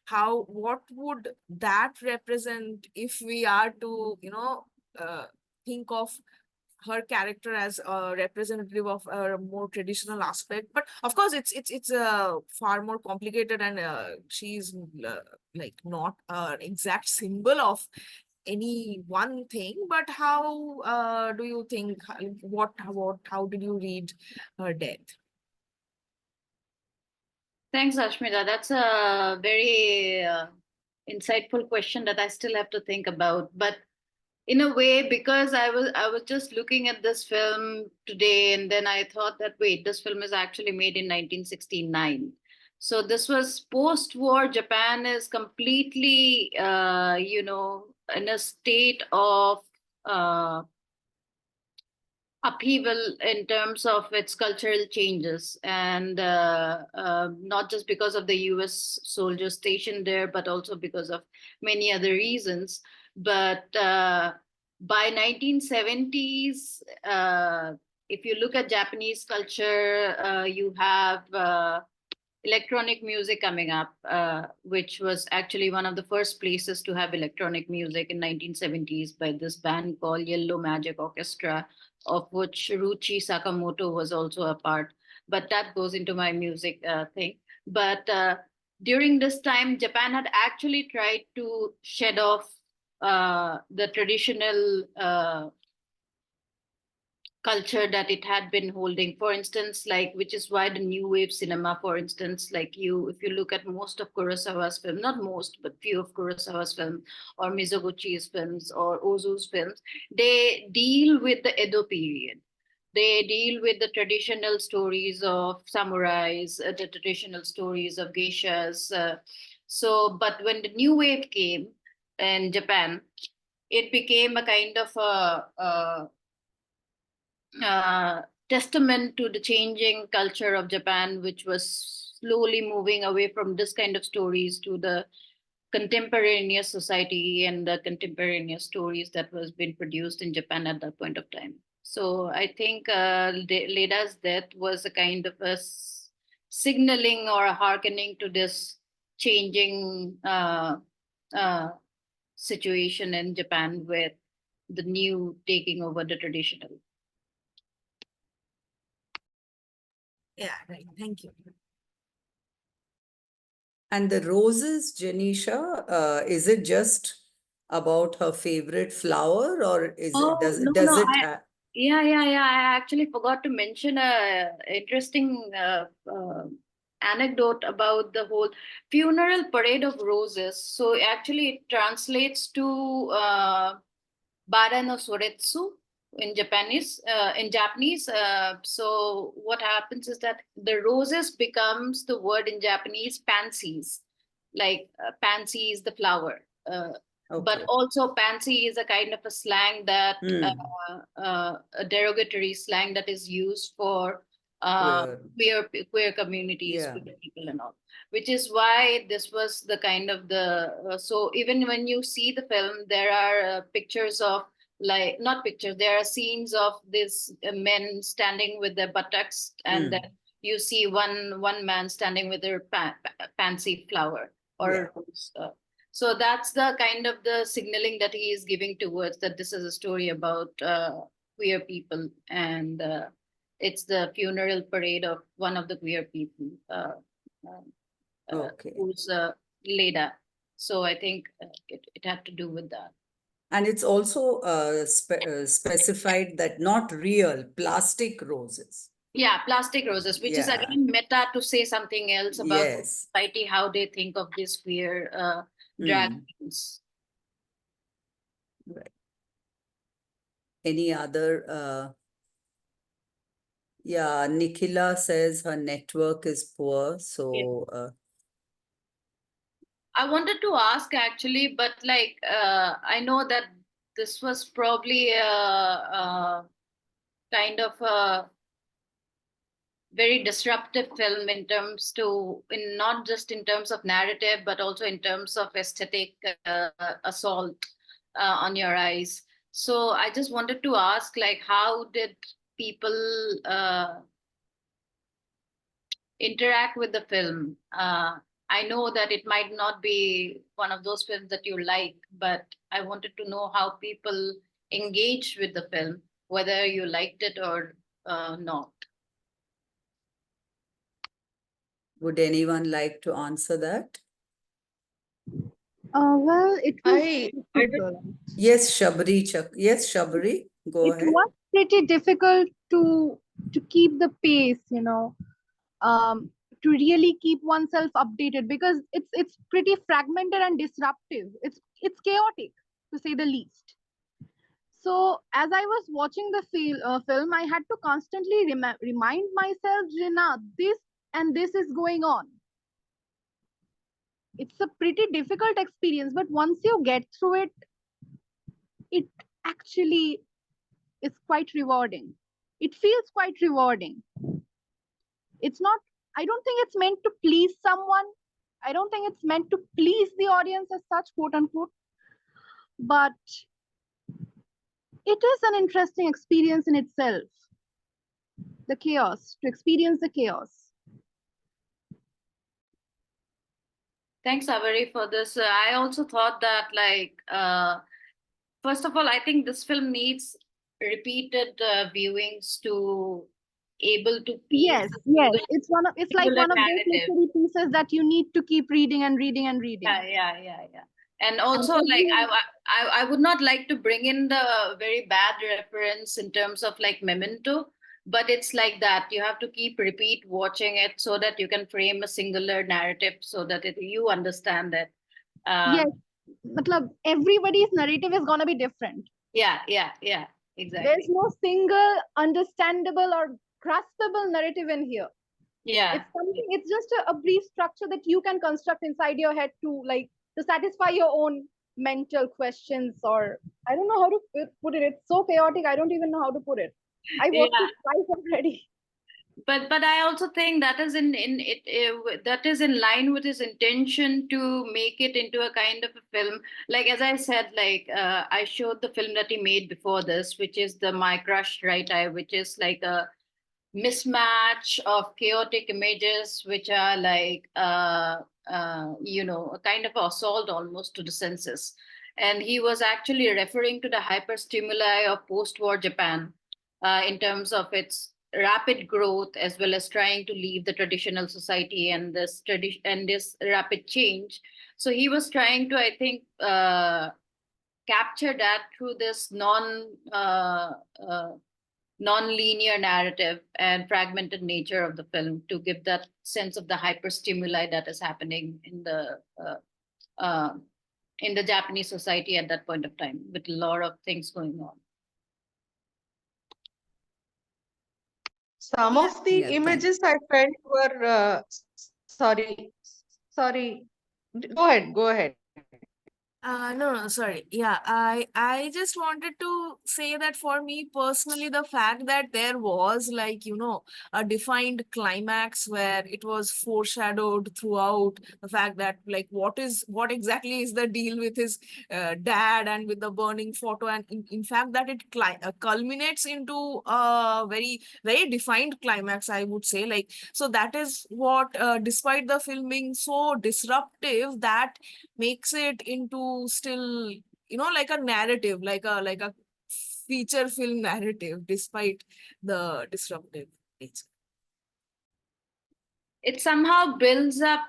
what would that represent if we are to, think of her character as a representative of a more traditional aspect? But of course, it's far more complicated, and she's like not an exact symbol of any one thing. But how do you think? How did you read her death? thanks, Ashmita. That's a very insightful question that I still have to think about. But in a way, because I was just looking at this film today, and then I thought that, wait, this film is actually made in 1969. So this was post-war. Japan is completely, in a state of uh, upheaval in terms of its cultural changes, and not just because of the US soldiers stationed there, but also because of many other reasons. But by 1970s, if you look at Japanese culture, you have electronic music coming up, which was actually one of the first places to have electronic music in 1970s by this band called Yellow Magic Orchestra, of which Ruchi Sakamoto was also a part. But that goes into my music thing. But during this time, Japan had actually tried to shed off the traditional culture that it had been holding. For instance, like, which is why the new wave cinema, for instance, like, if you look at most of Kurosawa's film, not most, but few of Kurosawa's films, or Mizoguchi's films, or Ozu's films, they deal with the Edo period. They deal with the traditional stories of samurais, the traditional stories of geishas. But when the new wave came in Japan, it became a kind of a testament to the changing culture of Japan, which was slowly moving away from this kind of stories to the contemporaneous society and the contemporaneous stories that was being produced in Japan at that point of time. So I think Leda's death was a kind of a signaling or a hearkening to this changing uh, situation in Japan with the new taking over the traditional. Yeah, right. Thank you. And the roses, Janisha, is it just about her favorite flower, or is it does it have? Yeah. I actually forgot to mention a interesting anecdote about the whole funeral parade of roses. So actually, it translates to Bara no Soretsu in Japanese. So what happens is that the roses becomes the word in Japanese pansies, like pansy is the flower. But Okay. also pansy is a kind of a slang that a derogatory slang that is used for queer communities, Yeah. queer people and all, which is why this was the kind of the so even when you see the film, there are pictures of, like, not pictures, there are scenes of these men standing with their buttocks, and then you see one man standing with their pansy flower or rose. So that's the kind of the signaling that he is giving towards that this is a story about queer people, and it's the funeral parade of one of the queer people who's Leda. So I think it had to do with that. And it's also specified that not real plastic roses. Yeah, plastic roses, which is again meta to say something else about society, how they think of these queer drag queens. Right. Any other? Yeah, Nikhila says her network is poor, so. I wanted to ask actually, but like I know that this was probably a kind of a very disruptive film in terms to, in not just in terms of narrative, but also in terms of aesthetic assault on your eyes. So I just wanted to ask, like, how did people interact with the film? I know that it might not be one of those films that you like, but I wanted to know how people engaged with the film, whether you liked it or not. Would anyone like to answer that? Well, it was I difficult. Yes, Shabri. Yes, Shabri, go It ahead. was pretty difficult to keep the pace, to really keep oneself updated, because it's pretty fragmented and disruptive. It's chaotic, to say the least. So as I was watching the film, I had to constantly remind myself, Jina, this and this is going on. It's a pretty difficult experience, but once you get through it, it actually is quite rewarding. it feels quite rewarding. It's not, I don't think it's meant to please someone. I don't think it's meant to please the audience as such, quote unquote. But it is an interesting experience in itself. The chaos, to experience the chaos. Thanks, Avari, for this. I also thought that, like, first of all, I think this film needs repeated viewings to able to piece Yes, the yes. single- It's like singular one of those narrative. literary pieces that you need to keep reading and reading and reading. Yeah. And also, like, I would not like to bring in the very bad reference in terms of like Memento, but it's like that. You have to keep repeat watching it so that you can frame a singular narrative so that you understand it. Yes, matlab, everybody's narrative is gonna be different. Yeah, exactly. There's no single understandable or graspable narrative in here. Yeah. It's something, it's just a brief structure that you can construct inside your head to satisfy your own mental questions, or I don't know how to put it. It's so chaotic, I don't even know how to put it. I watched Yeah. it twice already. But I also think that is in it that is in line with his intention to make it into a kind of a film. Like, as I said, like, I showed the film that he made before this, which is the My Crushed Right Eye, which is like a mismatch of chaotic images, which are like a kind of assault almost to the senses. And he was actually referring to the hyperstimuli of post-war Japan, in terms of its rapid growth, as well as trying to leave the traditional society and this tradition and this rapid change. So he was trying to, I think, capture that through this non-linear narrative and fragmented nature of the film, to give that sense of the hyperstimuli that is happening in the Japanese society at that point of time, with a lot of things going on. Some of the Yeah, thank- images I felt were sorry. Go ahead. No, sorry. Yeah, I just wanted to say that for me personally, the fact that there was, like, a defined climax where it was foreshadowed throughout, the fact that, like, what exactly is the deal with his dad and with the burning photo, and in fact that it culminates into a very, very defined climax, I would say. Like, so that is what, despite the film being so disruptive, that makes it into still, like a narrative, like a feature film narrative, despite the disruptive nature. It somehow builds up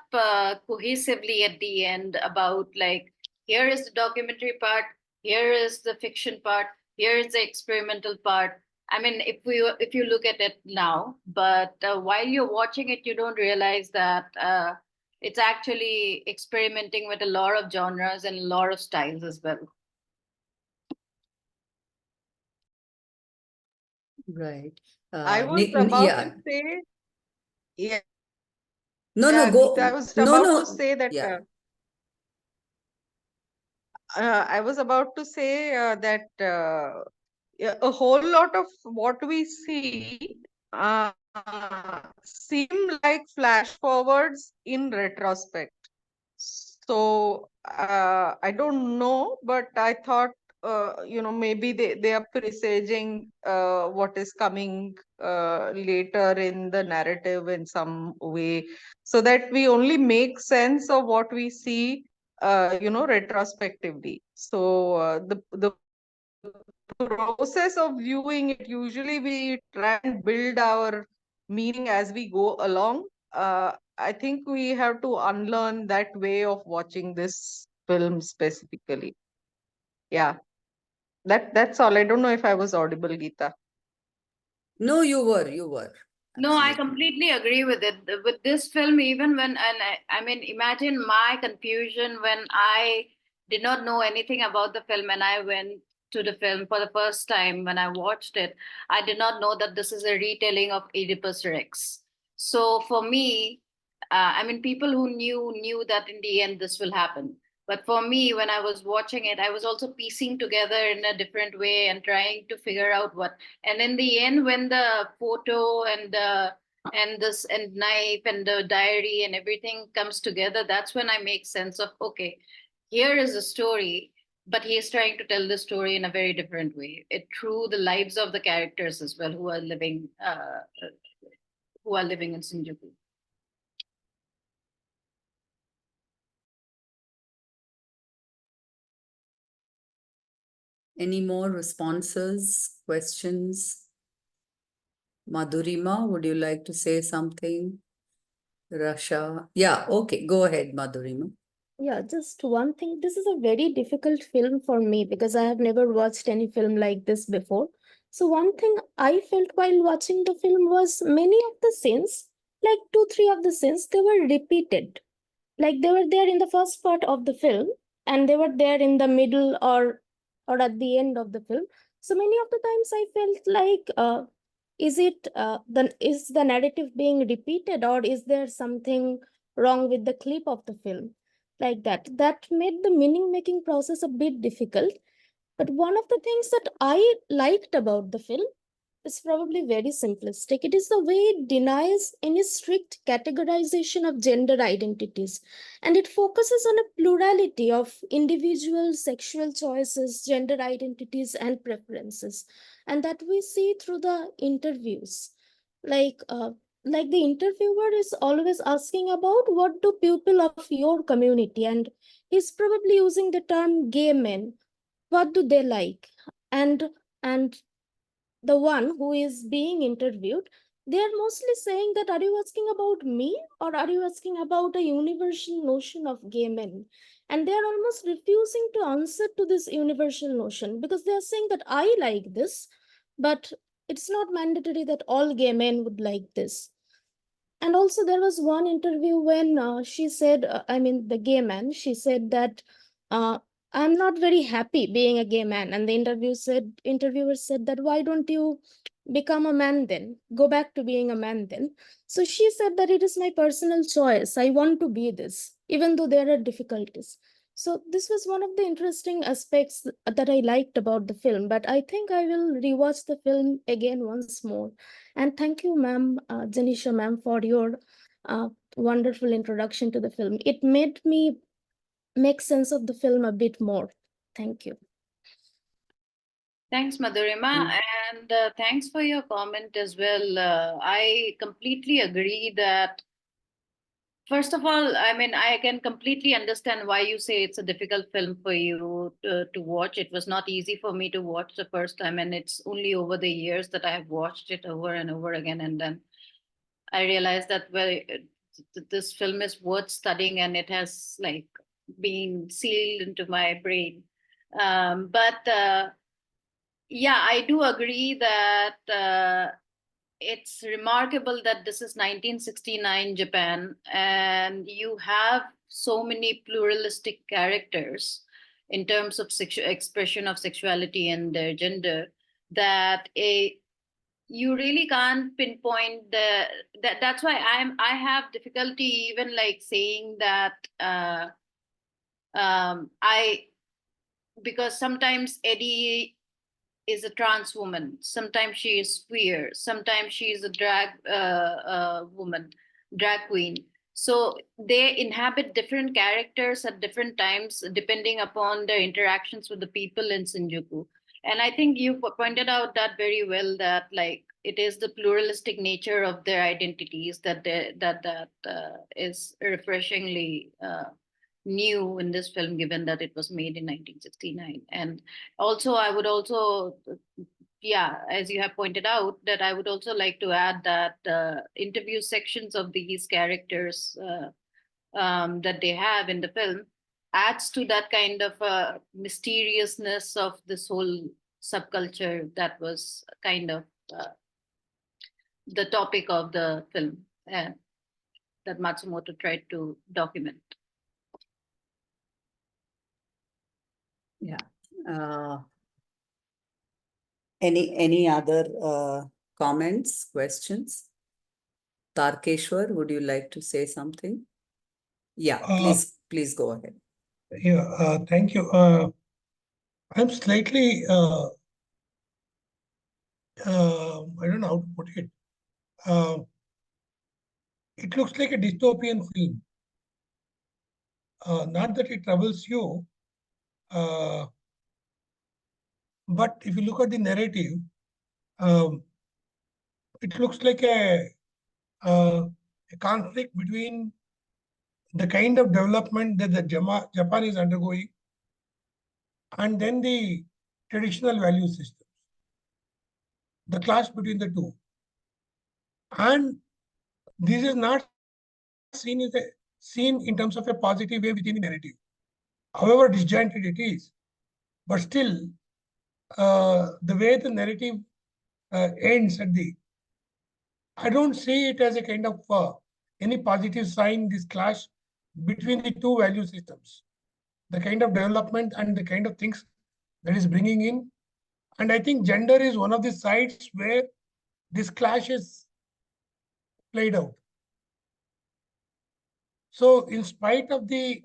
cohesively at the end, about like, here is the documentary part, here is the fiction part, here is the experimental part. I mean, if you look at it now, but while you're watching it, you don't realize that it's actually experimenting with a lot of genres and a lot of styles as well. Right. I was about Yeah. to say, yeah, No, yeah, go. Geeta, I was No, about no. to say that. Yeah. I was about to say that yeah, a whole lot of what we see uh, seem like flash forwards in retrospect. So I don't know, but I thought maybe they are presaging what is coming later in the narrative in some way, so that we only make sense of what we see retrospectively. So the process of viewing it, usually we try and build our meaning as we go along. I think we have to unlearn that way of watching this film specifically. Yeah, that's all. I don't know if I was audible, Geeta. No, you were. No, I Absolutely. completely agree with it. With this film, even when, and I mean, imagine my confusion when I did not know anything about the film and I went to the film for the first time. When I watched it, I did not know that this is a retelling of Oedipus Rex. So for me, I mean, people who knew that in the end this will happen. But for me, when I was watching it, I was also piecing together in a different way and trying to figure out what. And in the end, when the photo and this and knife and the diary and everything comes together, that's when I make sense of, okay, here is a story, but he is trying to tell the story in a very different way, it through the lives of the characters as well who are living in Shinjuku. Any more responses, questions? Madhurima, would you like to say something? Rasha? Yeah, okay, go ahead, Madhurima. Yeah, just one thing. This is a very difficult film for me because I have never watched any film like this before. So one thing I felt while watching the film was many of the scenes, like two, three of the scenes, they were repeated. Like they were there in the first part of the film and they were there in the middle or at the end of the film. So many of the times I felt like is the narrative being repeated or is there something wrong with the clip of the film? Like that made the meaning making process a bit difficult. But one of the things that I liked about the film is probably very simplistic. It is the way it denies any strict categorization of gender identities, and it focuses on a plurality of individual sexual choices, gender identities, and preferences, and that we see through the interviews. Like, uh, like the interviewer is always asking about what do people of your community, and he's probably using the term gay men. What do they like? And the one who is being interviewed, they are mostly saying that, are you asking about me or are you asking about a universal notion of gay men? And they are almost refusing to answer to this universal notion because they are saying that I like this, but it's not mandatory that all gay men would like this. And also there was one interview when she said, the gay man, she said that uh, I'm not very happy being a gay man. And the interviewer said that, why don't you become a man then? Go back to being a man then. So she said that it is my personal choice. I want to be this, even though there are difficulties. So this was one of the interesting aspects that I liked about the film, but I think I will rewatch the film again once more. And thank you, ma'am, Janisha, ma'am, for your wonderful introduction to the film. It made me make sense of the film a bit more. Thank you. Thanks, Madhurima, and thanks for your comment as well. I completely agree that, first of all, I mean, I can completely understand why you say it's a difficult film for you to watch. It was not easy for me to watch the first time, and it's only over the years that I have watched it over and over again. And then I realized that, well, this film is worth studying and it has like been sealed into my brain. But yeah, I do agree that it's remarkable that this is 1969 Japan and you have so many pluralistic characters in terms of sexual expression of sexuality and their gender that you really can't pinpoint that's why I have difficulty even like saying that I because sometimes Eddie is a trans woman. Sometimes she is queer. Sometimes she is a drag woman, drag queen. So they inhabit different characters at different times, depending upon their interactions with the people in Shinjuku. And I think you pointed out that very well. That like it is the pluralistic nature of their identities that is refreshingly new in this film, given that it was made in 1969. And also, I would also, yeah, as you have pointed out, that I would also like to add that interview sections of these characters that they have in the film adds to that kind of mysteriousness of this whole subculture that was kind of the topic of the film that Matsumoto tried to document. Yeah. Any other comments, questions? Tarkeshwar, would you like to say something? Yeah, please go ahead. Yeah, thank you. I'm slightly, I don't know how to put it. Uh, it looks like a dystopian film. Not that it troubles you, uh, but if you look at the narrative, um, it looks like a conflict between the kind of development that the Japan is undergoing and then the traditional value systems, the clash between the two. And this is not seen in terms of a positive way within the narrative, however disjointed it is. But still, the way the narrative ends at the, I don't see it as a kind of any positive sign, this clash between the two value systems, the kind of development and the kind of things that is bringing in. And I think gender is one of the sides where this clash is played out. So in spite of the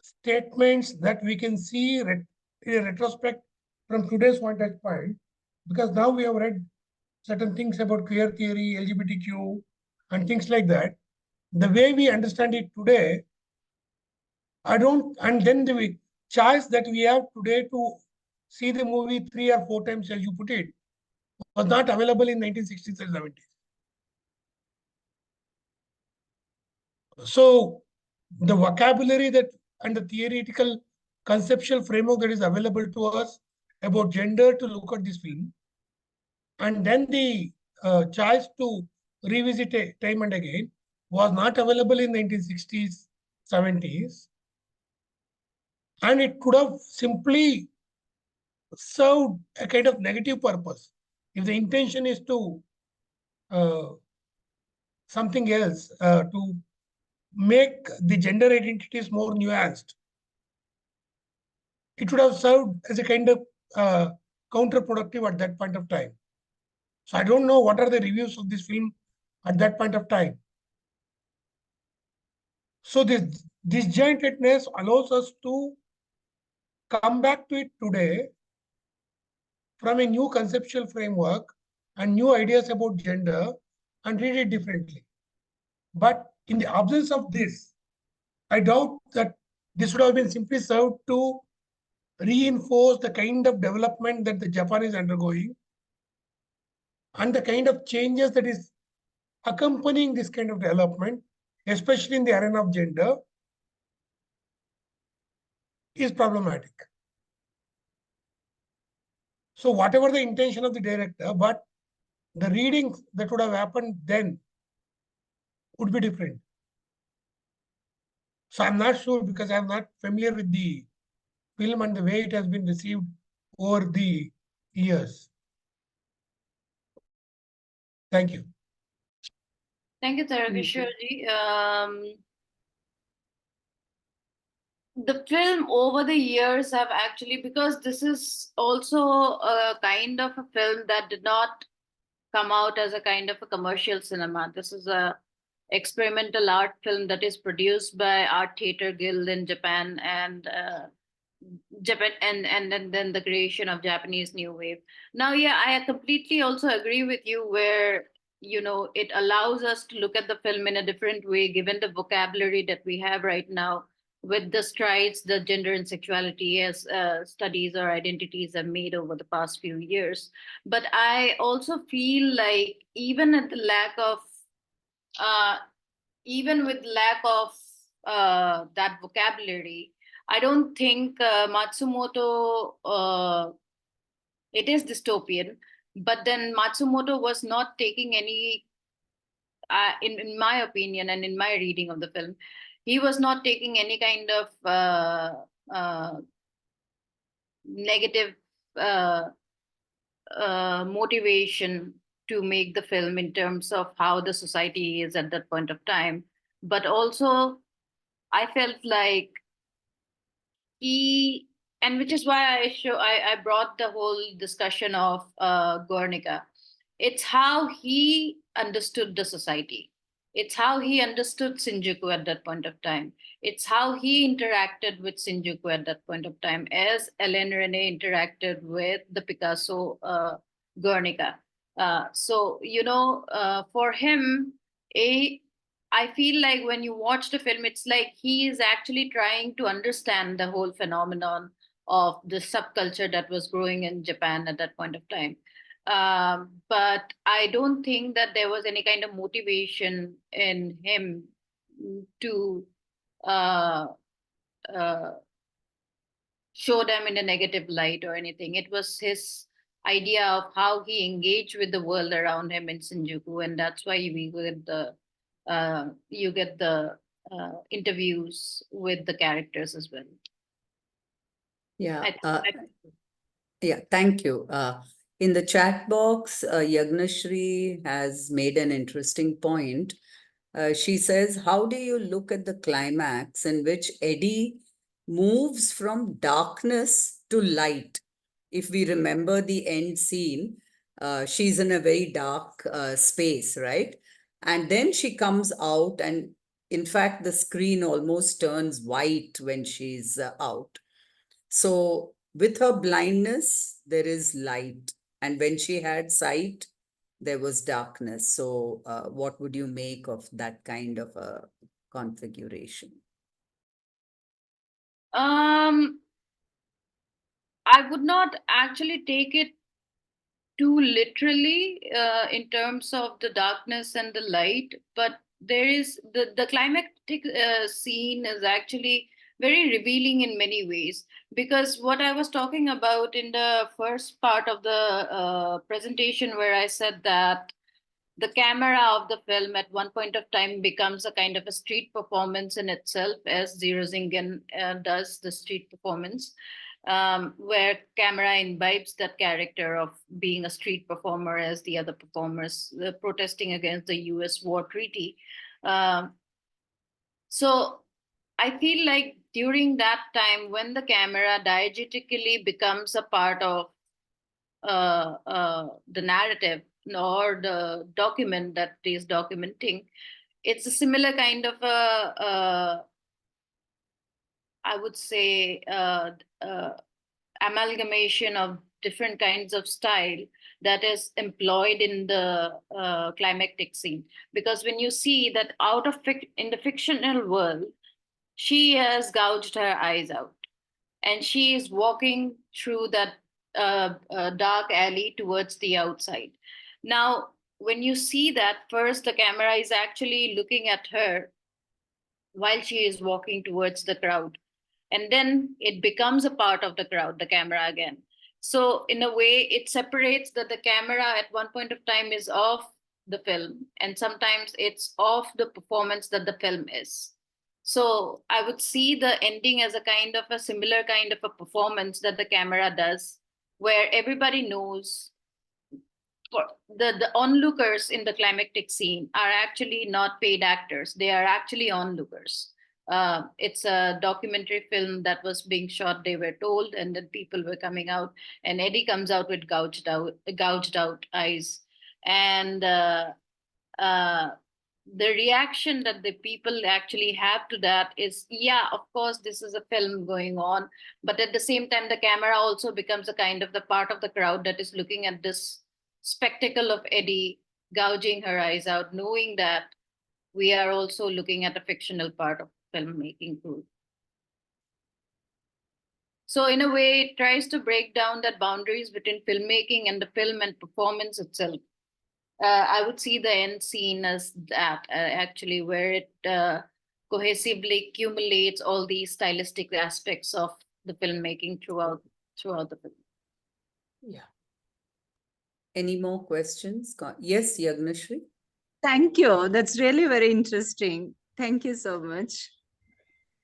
statements that we can see in a retrospect from today's vantage point, because now we have read certain things about queer theory, LGBTQ, and things like that. The way we understand it today, I don't, and then the choice that we have today to see the movie 3 or 4 times, as you put it, was not available in 1960s and 70s. So the vocabulary that and the theoretical conceptual framework that is available to us about gender to look at this film, and then the choice to revisit it time and again was not available in 1960s, 70s, and it could have simply served a kind of negative purpose. If the intention is to something else, to make the gender identities more nuanced, it would have served as a kind of counterproductive at that point of time. So I don't know what are the reviews of this film at that point of time. So this disjointedness allows us to come back to it today from a new conceptual framework and new ideas about gender and read it differently. But in the absence of this, I doubt that this would have been simply served to reinforce the kind of development that the Japan is undergoing and the kind of changes that is accompanying this kind of development, especially in the arena of gender, is problematic. So whatever the intention of the director, but the readings that would have happened then would be different. So I'm not sure because I'm not familiar with the film and the way it has been received over the years. Thank you. Thank you, Tarakishorji. The film over the years have actually, because this is also a kind of a film that did not come out as a kind of a commercial cinema. This is a experimental art film that is produced by Art Theatre Guild in Japan and then the creation of Japanese New Wave. Now, yeah, I completely also agree with you where it allows us to look at the film in a different way given the vocabulary that we have right now with the strides that gender and sexuality as studies or identities have made over the past few years. But I also feel like even at the lack of even with lack of that vocabulary, I don't think Matsumoto, it is dystopian, but then Matsumoto was not taking any, in my opinion and in my reading of the film, he was not taking any kind of negative motivation to make the film in terms of how the society is at that point of time. But also, I felt like and which is why I brought the whole discussion of Guernica. It's how he understood the society. It's how he understood Shinjuku at that point of time. It's how he interacted with Shinjuku at that point of time, as Hélène René interacted with the Picasso Guernica. So, for him, I feel like when you watch the film, it's like he is actually trying to understand the whole phenomenon of the subculture that was growing in Japan at that point of time. But I don't think that there was any kind of motivation in him to uh, uh, show them in a negative light or anything. It was his idea of how he engaged with the world around him in Shinjuku, and that's why you get the interviews with the characters as well. Yeah. I think Yeah, thank you. In the chat box, Yagnashri has made an interesting point. She says, how do you look at the climax in which Eddie moves from darkness to light? If we remember the end scene, she's in a very dark space, right? And then she comes out, and in fact, the screen almost turns white when she's out. So, with her blindness, there is light. And when she had sight, there was darkness. So, what would you make of that kind of a configuration? I would not actually take it too literally in terms of the darkness and the light, but there is the climactic scene is actually very revealing in many ways, because what I was talking about in the first part of the presentation, where I said that the camera of the film at one point of time becomes a kind of a street performance in itself, as Zero Zingen does the street performance, where camera imbibes that character of being a street performer as the other performers protesting against the US war treaty. So I feel like during that time, when the camera diegetically becomes a part of the narrative or the document that is documenting, it's a similar kind of I would say, amalgamation of different kinds of style that is employed in the climactic scene. Because when you see that in the fictional world, she has gouged her eyes out, and she is walking through that dark alley towards the outside. Now, when you see that, first the camera is actually looking at her while she is walking towards the crowd, and then it becomes a part of the crowd, the camera again. So in a way, it separates that the camera at one point of time is off the film, and sometimes it's off the performance that the film is. So I would see the ending as a kind of a similar kind of a performance that the camera does, where everybody knows. For the onlookers in the climactic scene are actually not paid actors. They are actually onlookers. It's a documentary film that was being shot, they were told, and then people were coming out, and Eddie comes out with gouged out eyes. And the reaction that the people actually have to that is, yeah, of course, this is a film going on. But at the same time, the camera also becomes a kind of the part of the crowd that is looking at this spectacle of Eddie gouging her eyes out, knowing that we are also looking at a fictional part of filmmaking too. So in a way, it tries to break down that boundaries between filmmaking and the film and performance itself. I would see the end scene as that, actually, where it cohesively accumulates all these stylistic aspects of the filmmaking throughout the film. Yeah. Any more questions? Yes, Yagnashri? Thank you. That's really very interesting. Thank you so much.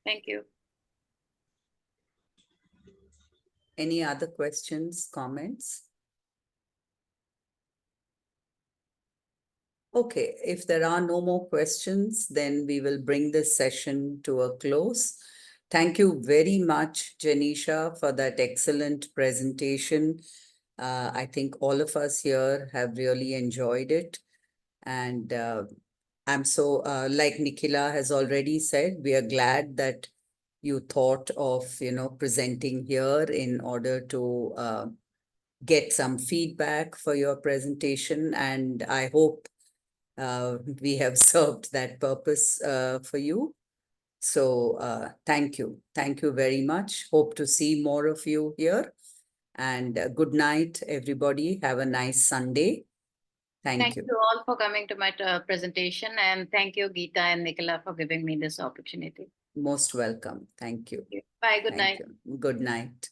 Thank you. Any other questions, comments? Okay, if there are no more questions, then we will bring this session to a close. Thank you very much, Jenisha, for that excellent presentation. I think all of us here have really enjoyed it. And I'm so, like Nikhila has already said, we are glad that you thought of, presenting here in order to get some feedback for your presentation. And I hope we have served that purpose for you. So thank you. Thank you very much. Hope to see more of you here. And good night, everybody. Have a nice Sunday. Thank Thank you. you all for coming to my presentation, and thank you, Geeta and Nicola, for giving me this opportunity. Most welcome. Thank you. Bye. Good Thank night. you. Good night.